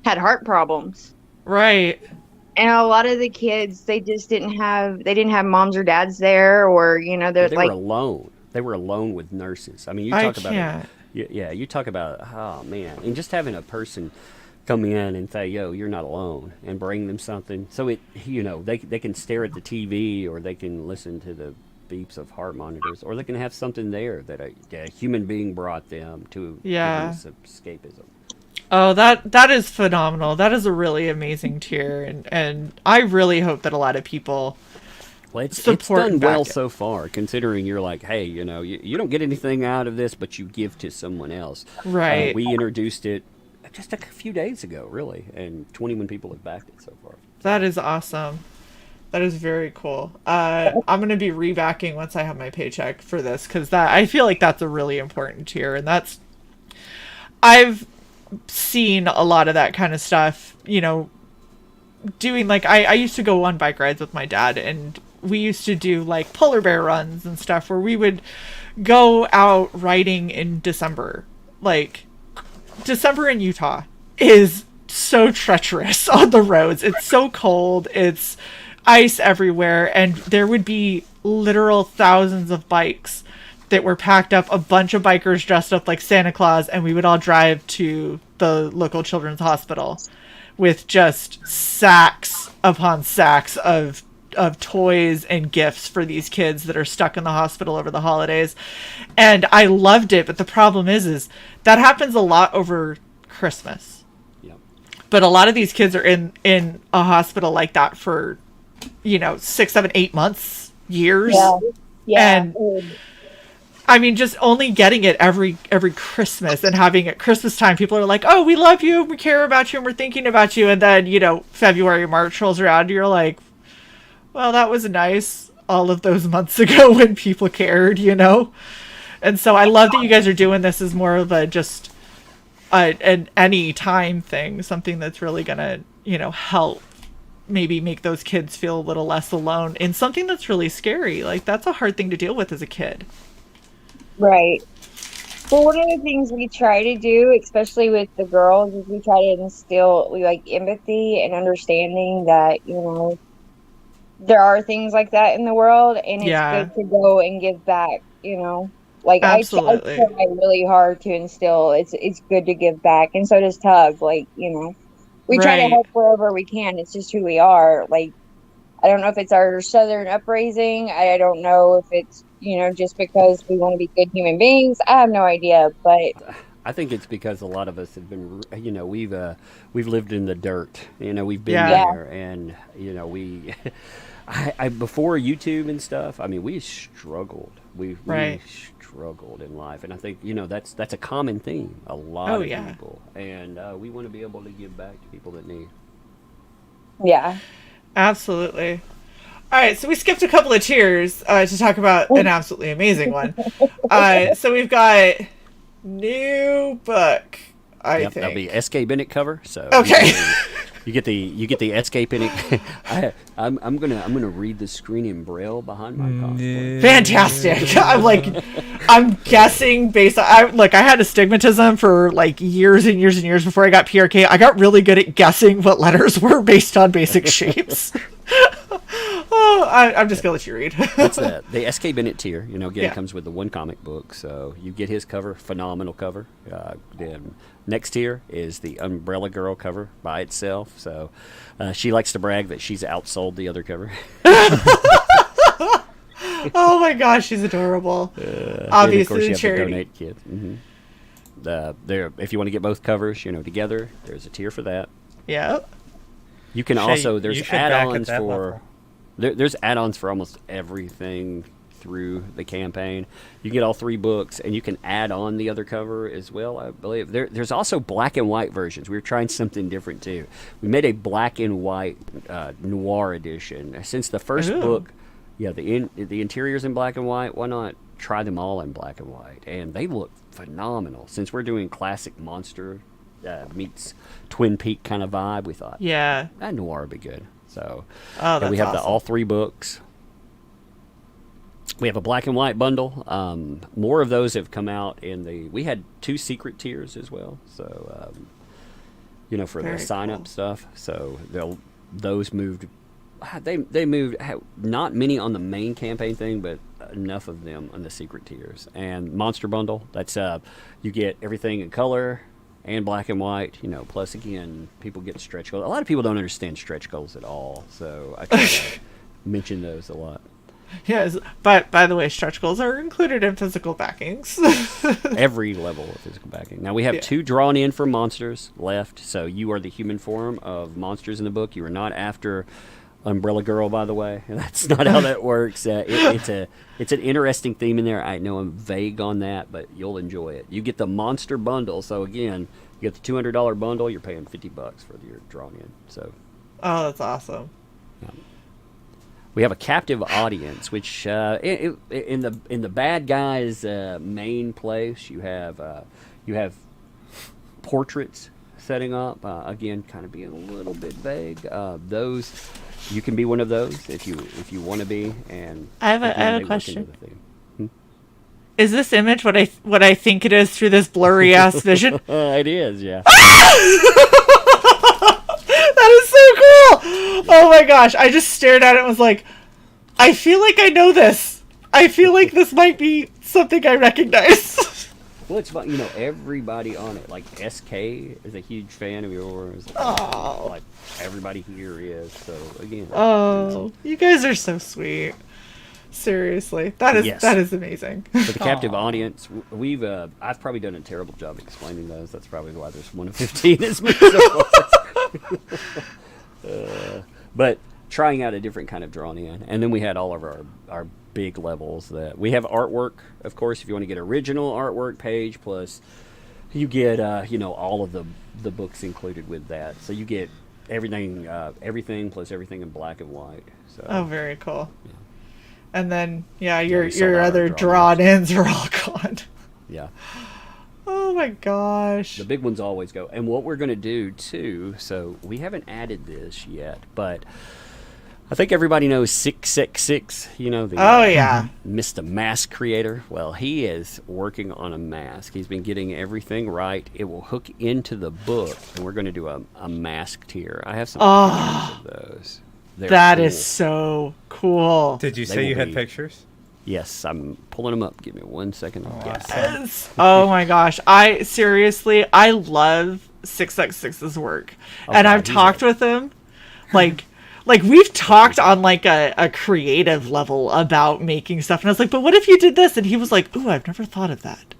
had heart problems. Right. And a lot of the kids, they didn't have moms or dads there, or they were alone. They were alone with nurses. I mean, you talk about you talk about, oh man, and just having a person come in and say, yo, you're not alone, and bring them something. So they can stare at the TV, or they can listen to the beeps of heart monitors, or they can have something there that a human being brought them to give them some escapism. Oh, that is phenomenal. That is a really amazing tier, and I really hope that a lot of people it's done well so far, considering you're like, hey, you don't get anything out of this, but you give to someone else. Right. We introduced it just a few days ago, really, and 21 people have backed it so far. That is awesome. That is very cool. I'm going to be rebacking once I have my paycheck for this, because I feel like that's a really important tier, and I've seen a lot of that kind of stuff, doing I used to go on bike rides with my dad, and we used to do polar bear runs and stuff where we would go out riding in December. December in Utah is so treacherous on the roads. It's so cold. It's ice everywhere, and there would be literal thousands of bikes that were packed up, a bunch of bikers dressed up like Santa Claus, and we would all drive to the local children's hospital with just sacks upon sacks of toys and gifts for these kids that are stuck in the hospital over the holidays. And I loved it, but the problem is that happens a lot over Christmas. Yep. But a lot of these kids are in a hospital like that for 6, 7, 8 months, years. Yeah. And I mean, just only getting it every Christmas, and having at Christmas time, people are like, oh, we love you, we care about you, and we're thinking about you. And then, February, March rolls around, and you're like, well, that was nice all of those months ago when people cared, And so I love that you guys are doing this as more of a just an any time thing, something that's really going to, help maybe make those kids feel a little less alone in something that's really scary. That's a hard thing to deal with as a kid. Right. Well, one of the things we try to do, especially with the girls, is we try to instill empathy and understanding that, there are things like that in the world, and it's good to go and give back, Absolutely. I try really hard to instill it's good to give back, and so does Tug. We try to help wherever we can. It's just who we are. I don't know if it's our Southern upraising. I don't know if it's, just because we want to be good human beings. I have no idea, but I think it's because a lot of us have been, we've lived in the dirt. We've been there, and we. I before YouTube and stuff. I mean, we struggled. We struggled in life, and I think that's a common theme. A lot of people, and we want to be able to give back to people that need. Yeah. Absolutely. All right, so we skipped a couple of tiers to talk about an absolutely amazing one. So we've got new book. I think that'll be S.K. Bennett cover. So okay, you get the S.K. Bennett. I'm gonna read the screen in Braille behind my cosplay. Fantastic. I'm guessing based on I had astigmatism for years and years and years before I got PRK. I got really good at guessing what letters were based on basic shapes. I'm just gonna let you read. That's the S.K. Bennett tier. Again, comes with the one comic book, so you get his cover, phenomenal cover. Then next tier is the Umbrella Girl cover by itself. So she likes to brag that she's outsold the other cover. Oh my gosh, she's adorable. Obviously, of course, you have charity. to donate kids. There, if you want to get both covers, together, there's a tier for that. Yeah. You can Shae, also you there's should back at add-ons that for level. there's add-ons for almost everything through the campaign. You get all 3 books, and you can add on the other cover as well. I believe there's also black and white versions. We were trying something different too. We made a black and white noir edition. Since the first book, the interior's in black and white. Why not try them all in black and white? And they look phenomenal. Since we're doing classic monster meets Twin Peak kind of vibe, we thought that noir would be good. So that's we have awesome. all 3 books. We have a black and white bundle. More of those have come out we had 2 secret tiers as well. So, for Very the sign-up cool. stuff. So those moved. They moved. Not many on the main campaign thing, but enough of them on the secret tiers. And monster bundle. That's you get everything in color and black and white. Plus again, people get stretch goals. A lot of people don't understand stretch goals at all. So I try to mention those a lot. Yes, but by the way, stretch goals are included in physical backings. Every level of physical backing. Now we have 2 drawn in for monsters left. So you are the human form of monsters in the book. You are not after Umbrella Girl, by the way. That's not how that works. It's an interesting theme in there. I know I'm vague on that, but you'll enjoy it. You get the monster bundle. So again, you get the $200 bundle. You're paying $50 for your drawn in. So. Oh, that's awesome. Yeah. We have a captive audience, which in the bad guys' main place, you have portraits setting up. Again, kind of being a little bit vague. Those you can be one of those if you want to be. And I have again, a question. theme. Is this image what I think it is through this blurry ass vision? It is, yeah. That is so cool! Oh my gosh, I just stared at it and was like, I feel like I know this. I feel like this might be something I recognize. Well, it's fun. Everybody on it. Like SK is a huge fan of yours. Like everybody here is. So again. Oh, you guys are so sweet. Seriously, that is amazing. For the captive audience, I've probably done a terrible job explaining those. That's probably why there's 1 of 15 is me so far. But trying out a different kind of drawn in, and then we had all of our big levels that we have artwork. Of course, if you want to get original artwork page, plus you get all of the books included with that. So you get everything plus everything in black and white. So Oh, very cool. Yeah. And then we sold your out other our drawn-ins are all gone. Yeah. Oh my gosh. The big ones always go. And what we're going to do, too, so we haven't added this yet, but I think everybody knows 666, the Mr. Mask creator. Well, he is working on a mask. He's been getting everything right. It will hook into the book, and we're going to do a mask tier. I have some pictures of those. That cool. is so cool. Did you They say you will had be- Pictures? Yes, I'm pulling them up. Give me 1 second. Yes. Oh my gosh. I love 666's work. And I've talked with him like we've talked on like a creative level about making stuff, and I was like, but what if you did this? And he was like, ooh, I've never thought of that.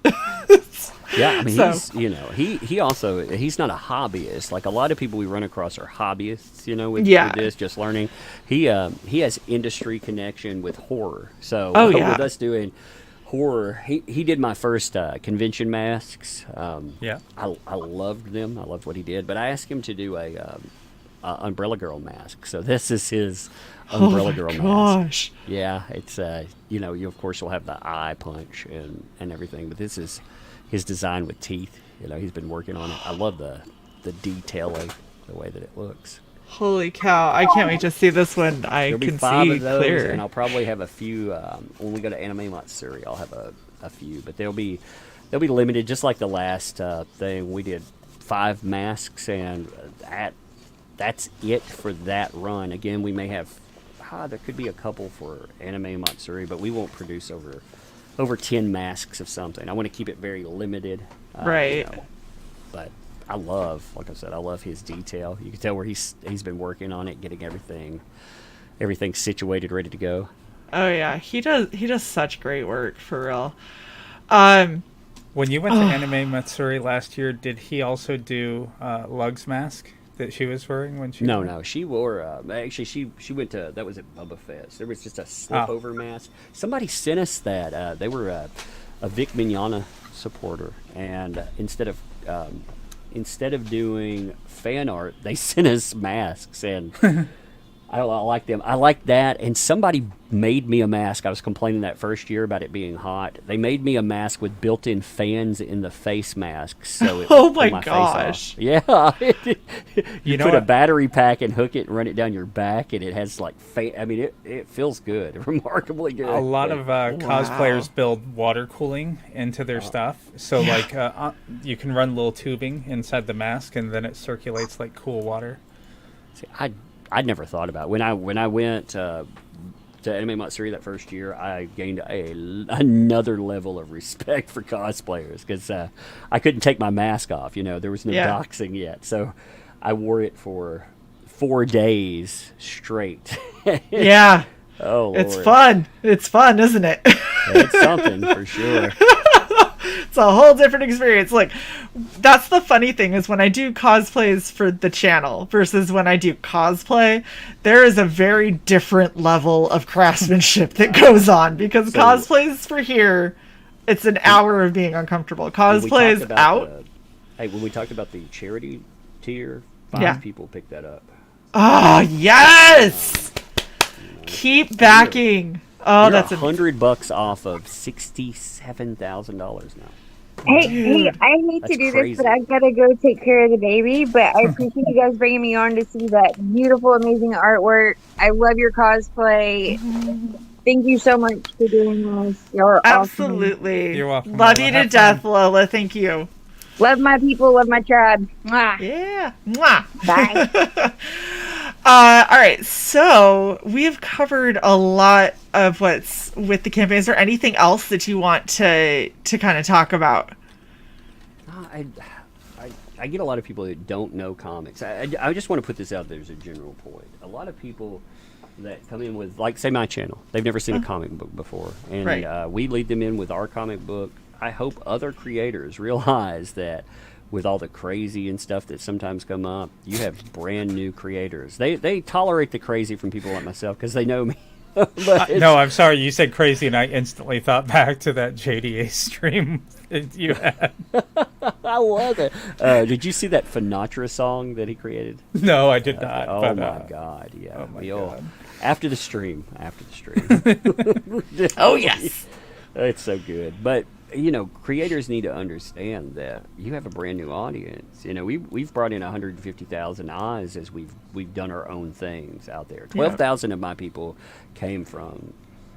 Yeah, I mean, So- he's not a hobbyist. Like a lot of people we run across are hobbyists, with this, just learning. He has industry connection with horror. So with us doing horror, he did my first convention masks. I loved them. I loved what he did. But I asked him to do a Umbrella Girl mask. So this is his Umbrella Girl mask. Gosh. Yeah, it's you of course will have the eye punch and everything, but this is his design with teeth. He's been working on it. I love the detailing, the way that it looks. Holy cow. I can't wait to see this one. I There'll be can 5 see of those, clear. and I'll probably have a few when we go to Anime Matsuri. I'll have a few, but they'll be limited, just like the last thing. We did 5 masks, and that's it for that run. Again, we may have there could be a couple for Anime Matsuri, but we won't produce over 10 masks of something. I want to keep it very limited. Right. But I love his detail. You can tell where he's been working on it, getting everything situated, ready to go. Oh yeah, he does such great work for real. When you went to Anime Matsuri last year, did he also do Lug's mask that she was wearing when she? No, she wore. Actually, she went to, that was at Bubba Fest. There was just a slip over mask. Somebody sent us that. They were a Vic Mignogna supporter, and instead of doing fan art, they sent us masks, and I like them. I like that. And somebody made me a mask. I was complaining that first year about it being hot. They made me a mask with built-in fans in the face mask, so it oh would my pull my gosh! face off. Yeah, you know put a what? battery pack and hook it and run it down your back, and it has like I mean, it feels good, remarkably good. A lot of cosplayers build water cooling into their stuff, so like you can run little tubing inside the mask, and then it circulates like cool water. See, I'd never thought about it. When I went to Anime Matsuri that first year, I gained another level of respect for cosplayers, because I couldn't take my mask off. You know, there was no doxing yet, so I wore it for 4 days straight. Yeah. Oh, Lord. It's fun, isn't it? It's something for sure. It's a whole different experience. Like, that's the funny thing, is when I do cosplays for the channel versus when I do cosplay, there is a very different level of craftsmanship that goes on, because cosplays for here, it's an hour of being uncomfortable. Cosplays out. When we talked about the charity tier, 5 people picked that up. Oh, yes! Keep backing. Oh, You're that's $100 off of $67,000 now. Hey, I hate to do this, but I've got to go take care of the baby. But I appreciate you guys bringing me on to see that beautiful, amazing artwork. I love your cosplay. Thank you so much for doing this. You're absolutely awesome. You're welcome. Love you to death, Lola. Thank you. Love my people. Love my tribe. Mwah. Yeah. Mwah. Bye. All right, so we've covered a lot of what's with the campaign. Is there anything else that you want to kind of talk about? I get a lot of people that don't know comics. I just want to put this out there as a general point. A lot of people that come in with, like, say, my channel, they've never seen a comic book before, and we lead them in with our comic book. I hope other creators realize that with all the crazy and stuff that sometimes come up, you have brand new creators. They tolerate the crazy from people like myself because they know me. No, I'm sorry. You said crazy, and I instantly thought back to that JDA stream that you had. I love it. Did you see that Finatra song that he created? No, I did not. Oh, my God. Yeah. Oh, my God. After the stream. Oh, yes. It's so good. But, you know, creators need to understand that you have a brand new audience. You know, we've brought in 150,000 eyes as we've done our own things out there. 12,000 of my people came from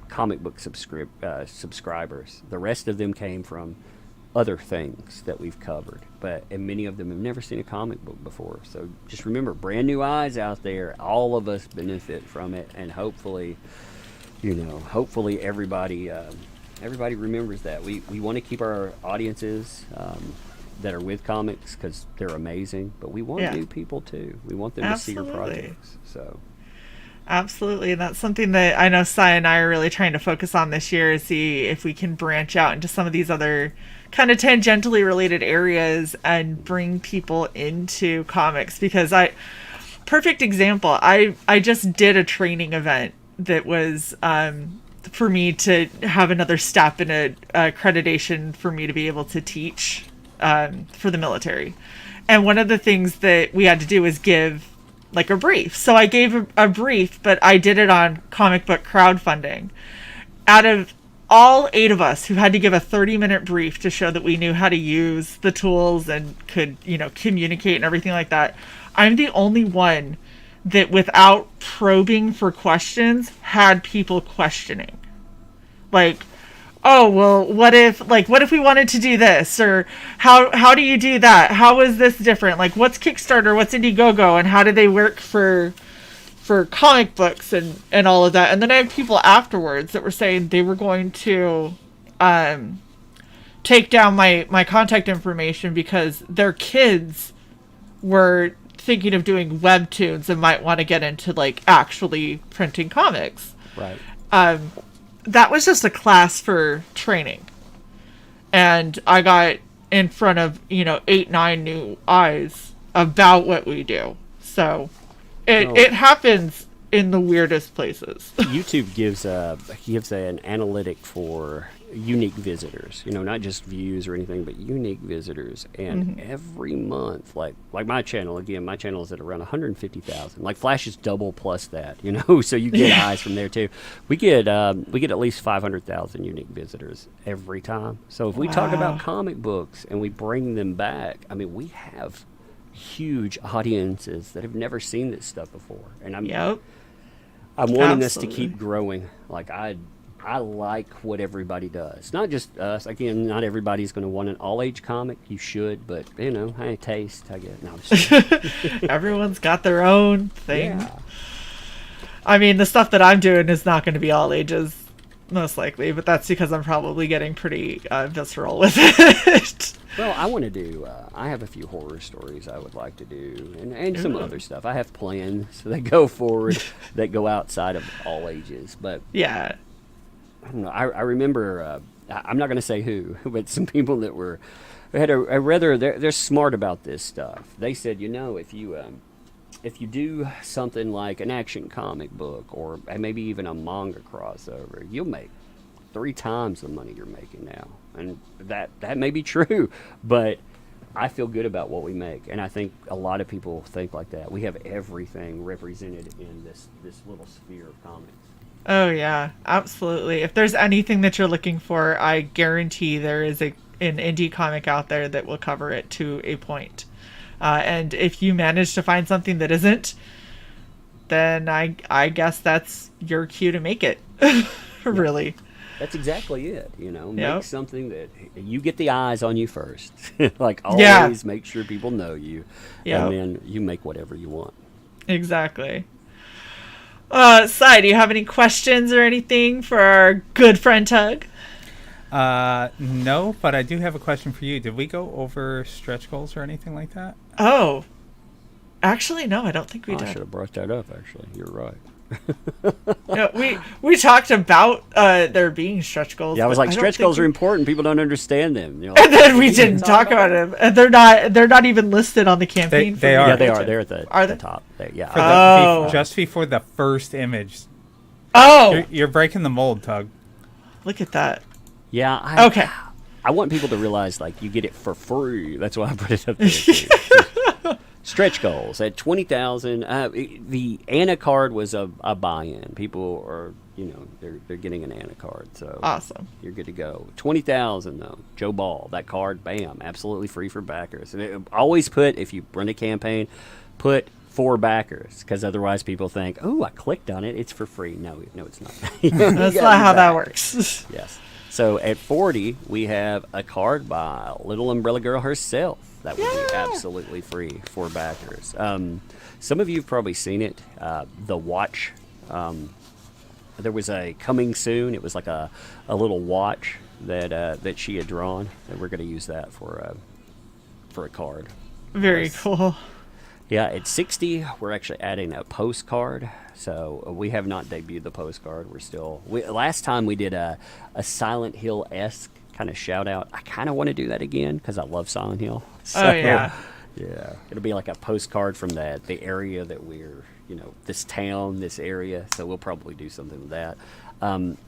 comic book subscribers. The rest of them came from other things that we've covered. And many of them have never seen a comic book before. So just remember, brand new eyes out there. All of us benefit from it, and hopefully everybody remembers that. We want to keep our audiences that are with comics because they're amazing, but we want new people too. We want them to see your projects. So absolutely, and that's something that I know Cy and I are really trying to focus on this year, is see if we can branch out into some of these other kind of tangentially related areas and bring people into comics. Because perfect example, I just did a training event that was for me to have another step in a accreditation for me to be able to teach for the military. And one of the things that we had to do was give like a brief. So I gave a brief, but I did it on comic book crowdfunding. Out of all 8 of us who had to give a 30-minute brief to show that we knew how to use the tools and could, communicate and everything like that, I'm the only one that without probing for questions had people questioning. Like, oh, well, what if we wanted to do this? Or how do you do that? How is this different? Like, what's Kickstarter? What's Indiegogo? And how do they work for comic books and all of that? And then I have people afterwards that were saying they were going to take down my contact information because their kids were thinking of doing webtoons and might want to get into like actually printing comics. Right. that was just a class for training. And I got in front of, 8, 9 new eyes about what we do. So it happens in the weirdest places. YouTube gives an analytic for unique visitors, not just views or anything, but unique visitors. And every month, like my channel is at around 150,000. Like Flash is double plus that, so you get eyes from there too. We get at least 500,000 unique visitors every time. So if we talk about comic books and we bring them back, I mean, we have huge audiences that have never seen this stuff before. And I'm wanting us to keep growing. Like I like what everybody does. Not just us. Again, not everybody's going to want an all-age comic. You should, but, hey, taste, I guess. No, everyone's got their own thing. Yeah. I mean, the stuff that I'm doing is not going to be all ages, most likely, but that's because I'm probably getting pretty visceral with it. Well, I want to do, I have a few horror stories I would like to do, and some other stuff. I have plans that go forward that go outside of all ages, but... Yeah. I don't know. I remember, I'm not going to say who, but some people that had a rather, they're smart about this stuff. They said, if you do something like an action comic book or maybe even a manga crossover, you'll make 3 times the money you're making now. And that may be true, but I feel good about what we make. And I think a lot of people think like that. We have everything represented in this little sphere of comics. Oh, yeah, absolutely. If there's anything that you're looking for, I guarantee there is an indie comic out there that will cover it to a point. And if you manage to find something that isn't, then I guess that's your cue to make it. Really. That's exactly it. Make something that you get the eyes on you first. Like always make sure people know you. And then you make whatever you want. Exactly. Cy, do you have any questions or anything for our good friend Tug? No, but I do have a question for you. Did we go over stretch goals or anything like that? Oh, actually, no, I don't think we did. I should have brought that up, actually. You're right. We talked about there being stretch goals. Yeah, I was like, stretch goals are important. People don't understand them. And then we didn't talk about them. And they're not even listed on the campaign. They are. Yeah, they are. They're at the top. Just before the first image. Oh, you're breaking the mold, Tug. Look at that. Yeah. Okay. I want people to realize, like, you get it for free. That's why I put it up there. Stretch goals at 20,000. The Anna card was a buy-in. People are, they're getting an Anna card, so awesome. You're good to go. 20,000 though. Joe Ball, that card, bam, absolutely free for backers. And always if you run a campaign, put 4 backers, because otherwise people think, oh, I clicked on it, it's for free. No, it's not. That's not how that works. Yes. So at 40, we have a card by Little Umbrella Girl herself. That would be absolutely free for backers. Some of you have probably seen it. The watch. There was a coming soon. It was like a little watch that she had drawn, and we're going to use that for a card. Very cool. Yeah, at 60, we're actually adding a postcard. So we have not debuted the postcard. Last time we did a Silent Hill-esque kind of shout out. I kind of want to do that again because I love Silent Hill. So, yeah, it'll be like a postcard from the area that we're, this town, this area. So we'll probably do something with that.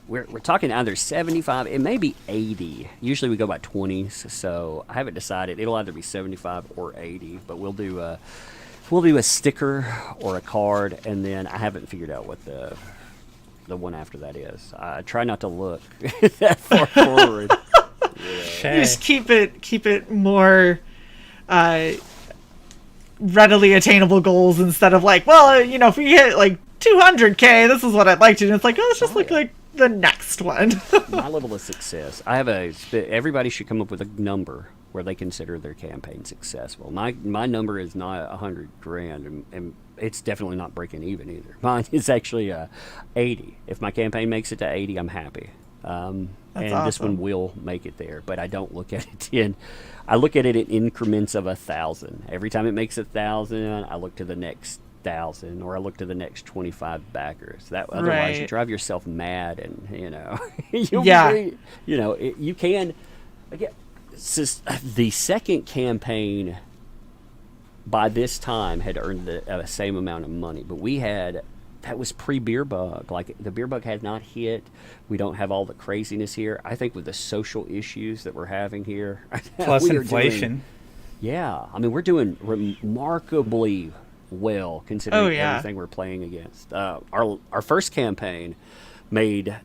We're talking either 75, it may be 80. Usually we go by 20s, so I haven't decided. It'll either be 75 or 80, but we'll do a sticker or a card, and then I haven't figured out what the one after that is. I try not to look that far forward. You just keep it more readily attainable goals instead of like, well, if we hit like 200K, this is what I'd like to do. And it's like, let's just look like the next one. My level of success. Everybody should come up with a number where they consider their campaign successful. My number is not 100 grand, and it's definitely not breaking even either. Mine is actually 80. If my campaign makes it to 80, I'm happy. And awesome. This one will make it there, but I don't look at it I look at it in increments of 1,000. Every time it makes 1,000, I look to the next 1,000, or I look to the next 25 backers. That otherwise you drive yourself mad, and you'll be, you can. Again, the second campaign by this time had earned the same amount of money, but that was pre-beer bug. Like, the beer bug had not hit. We don't have all the craziness here. I think with the social issues that we're having here, plus inflation. We're doing remarkably well considering everything we're playing against. Our first campaign made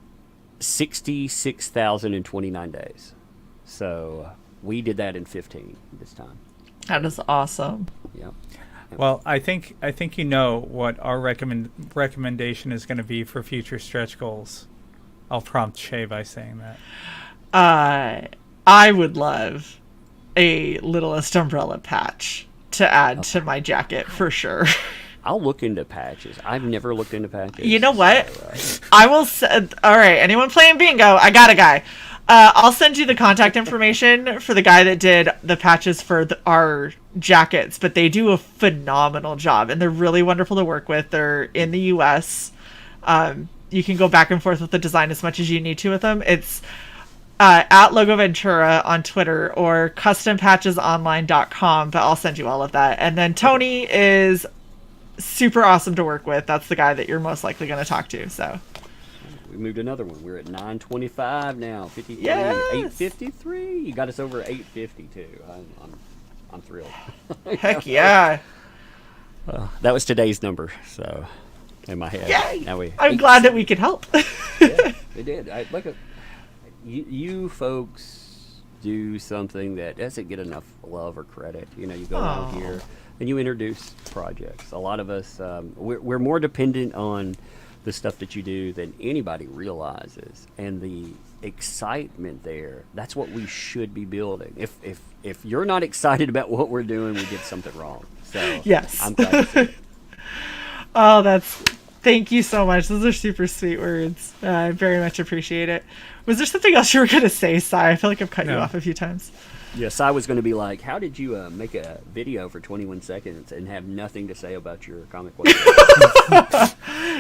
66,000 in 29 days. So we did that in 15 this time. That is awesome. Yeah. Well, I think you know what our recommendation is going to be for future stretch goals. I'll prompt Shae by saying that. I would love a Littlest Umbrella patch to add to my jacket for sure. I'll look into patches. I've never looked into patches. You know what? I will. All right, anyone playing bingo? I got a guy. I'll send you the contact information for the guy that did the patches for our jackets, but they do a phenomenal job, and they're really wonderful to work with. They're in the U.S. You can go back and forth with the design as much as you need to with them. It's at Logo Ventura on Twitter or custompatchesonline.com, but I'll send you all of that. And then Tony is super awesome to work with. That's the guy that you're most likely going to talk to. So we moved another one. We're at 925 now. 53, yes! 853. You got us over 850 too. I'm thrilled. Heck yeah! That was today's number, so in my head. Yay! Now I'm glad that we could help. Yeah, it did. Look at you folks do something that doesn't get enough love or credit. You go out here and you introduce projects. A lot of us, we're more dependent on the stuff that you do than anybody realizes, and the excitement there, that's what we should be building. If you're not excited about what we're doing, we did something wrong. So yes, I'm glad to see it. Thank you so much. Those are super sweet words. I very much appreciate it. Was there something else you were going to say, Cy? I feel like I've cut you off a few times. Yes, I was going to be like, how did you make a video for 21 seconds and have nothing to say about your comic book?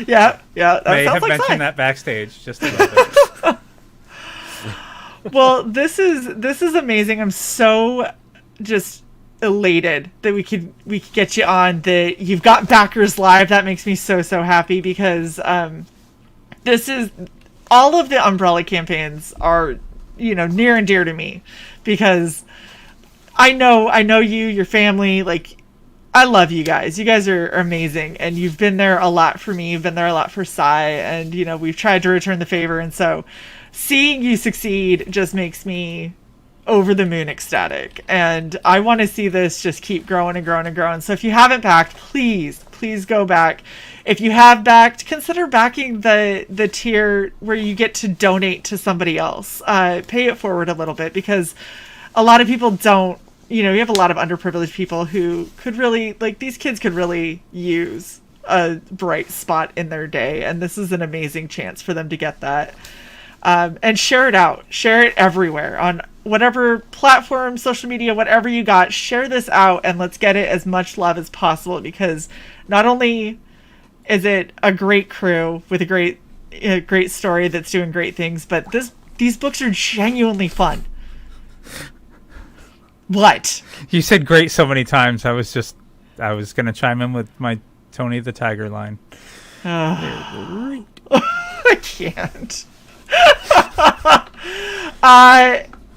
Yeah. That may sounds have like mentioned Cy. that backstage just a little bit. Well, this is amazing. I'm so just elated that we could get you on. That you've got backers live. That makes me so happy because this is all of the Umbrella campaigns are near and dear to me because I know you, your family, like I love you guys. You guys are amazing, and you've been there a lot for me. You've been there a lot for Cy, and we've tried to return the favor, and so seeing you succeed just makes me over the moon ecstatic, and I want to see this just keep growing and growing and growing. So if you haven't backed, please go back. If you have backed, consider backing the tier where you get to donate to somebody else. Pay it forward a little bit, because a lot of people don't, you have a lot of underprivileged people who could really, these kids could really use a bright spot in their day, and this is an amazing chance for them to get that. And share it out. Share it everywhere on whatever platform, social media, whatever you got. Share this out, and let's get it as much love as possible, because not only is it a great crew with a great story that's doing great things, but these books are genuinely fun. What? You said great so many times. I was going to chime in with my Tony the Tiger line. I can't.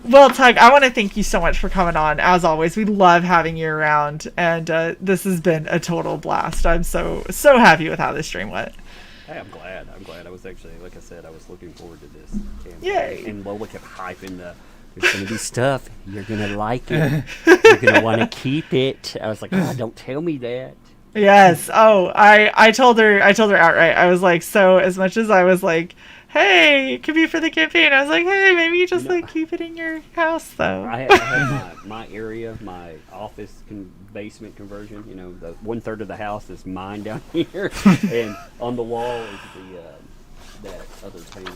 Well, Tug, I want to thank you so much for coming on. As always, we love having you around, and this has been a total blast. I'm so happy with how this stream went. Hey, I'm glad. I was actually, like I said, I was looking forward to this campaign. Yay! And Lola kept hyping there's going to be stuff. You're going to like it. You're going to want to keep it. I was like, don't tell me that. Yes. Oh, I told her outright. I was like, so as much as I was like, hey, it could be for the campaign, I was like, hey, maybe you just keep it in your house though. I had my area, my office basement conversion. The 1/3 of the house is mine down here, and on the wall is that other painting.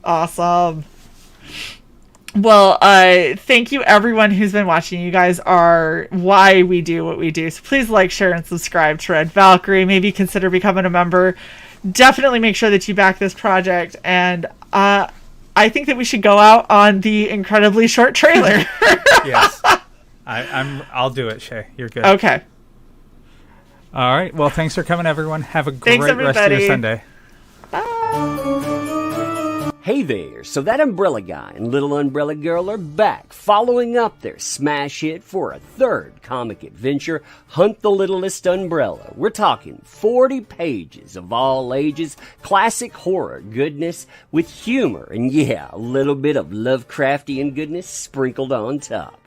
Awesome. Well, thank you everyone who's been watching. You guys are why we do what we do. So please like, share, and subscribe to Red Valkyrie. Maybe consider becoming a member. Definitely make sure that you back this project. And I think that we should go out on the incredibly short trailer. Yes. I'll do it, Shae. You're good. Okay. All right. Well, thanks for coming, everyone. Have a great Thanks, rest of your Sunday. Hey there, so that Umbrella Guy and Little Umbrella Girl are back, following up their smash hit for a third comic adventure, Hunt the Littlest Umbrella. We're talking 40 pages of all ages, classic horror goodness with humor and, yeah, a little bit of Lovecraftian goodness sprinkled on top.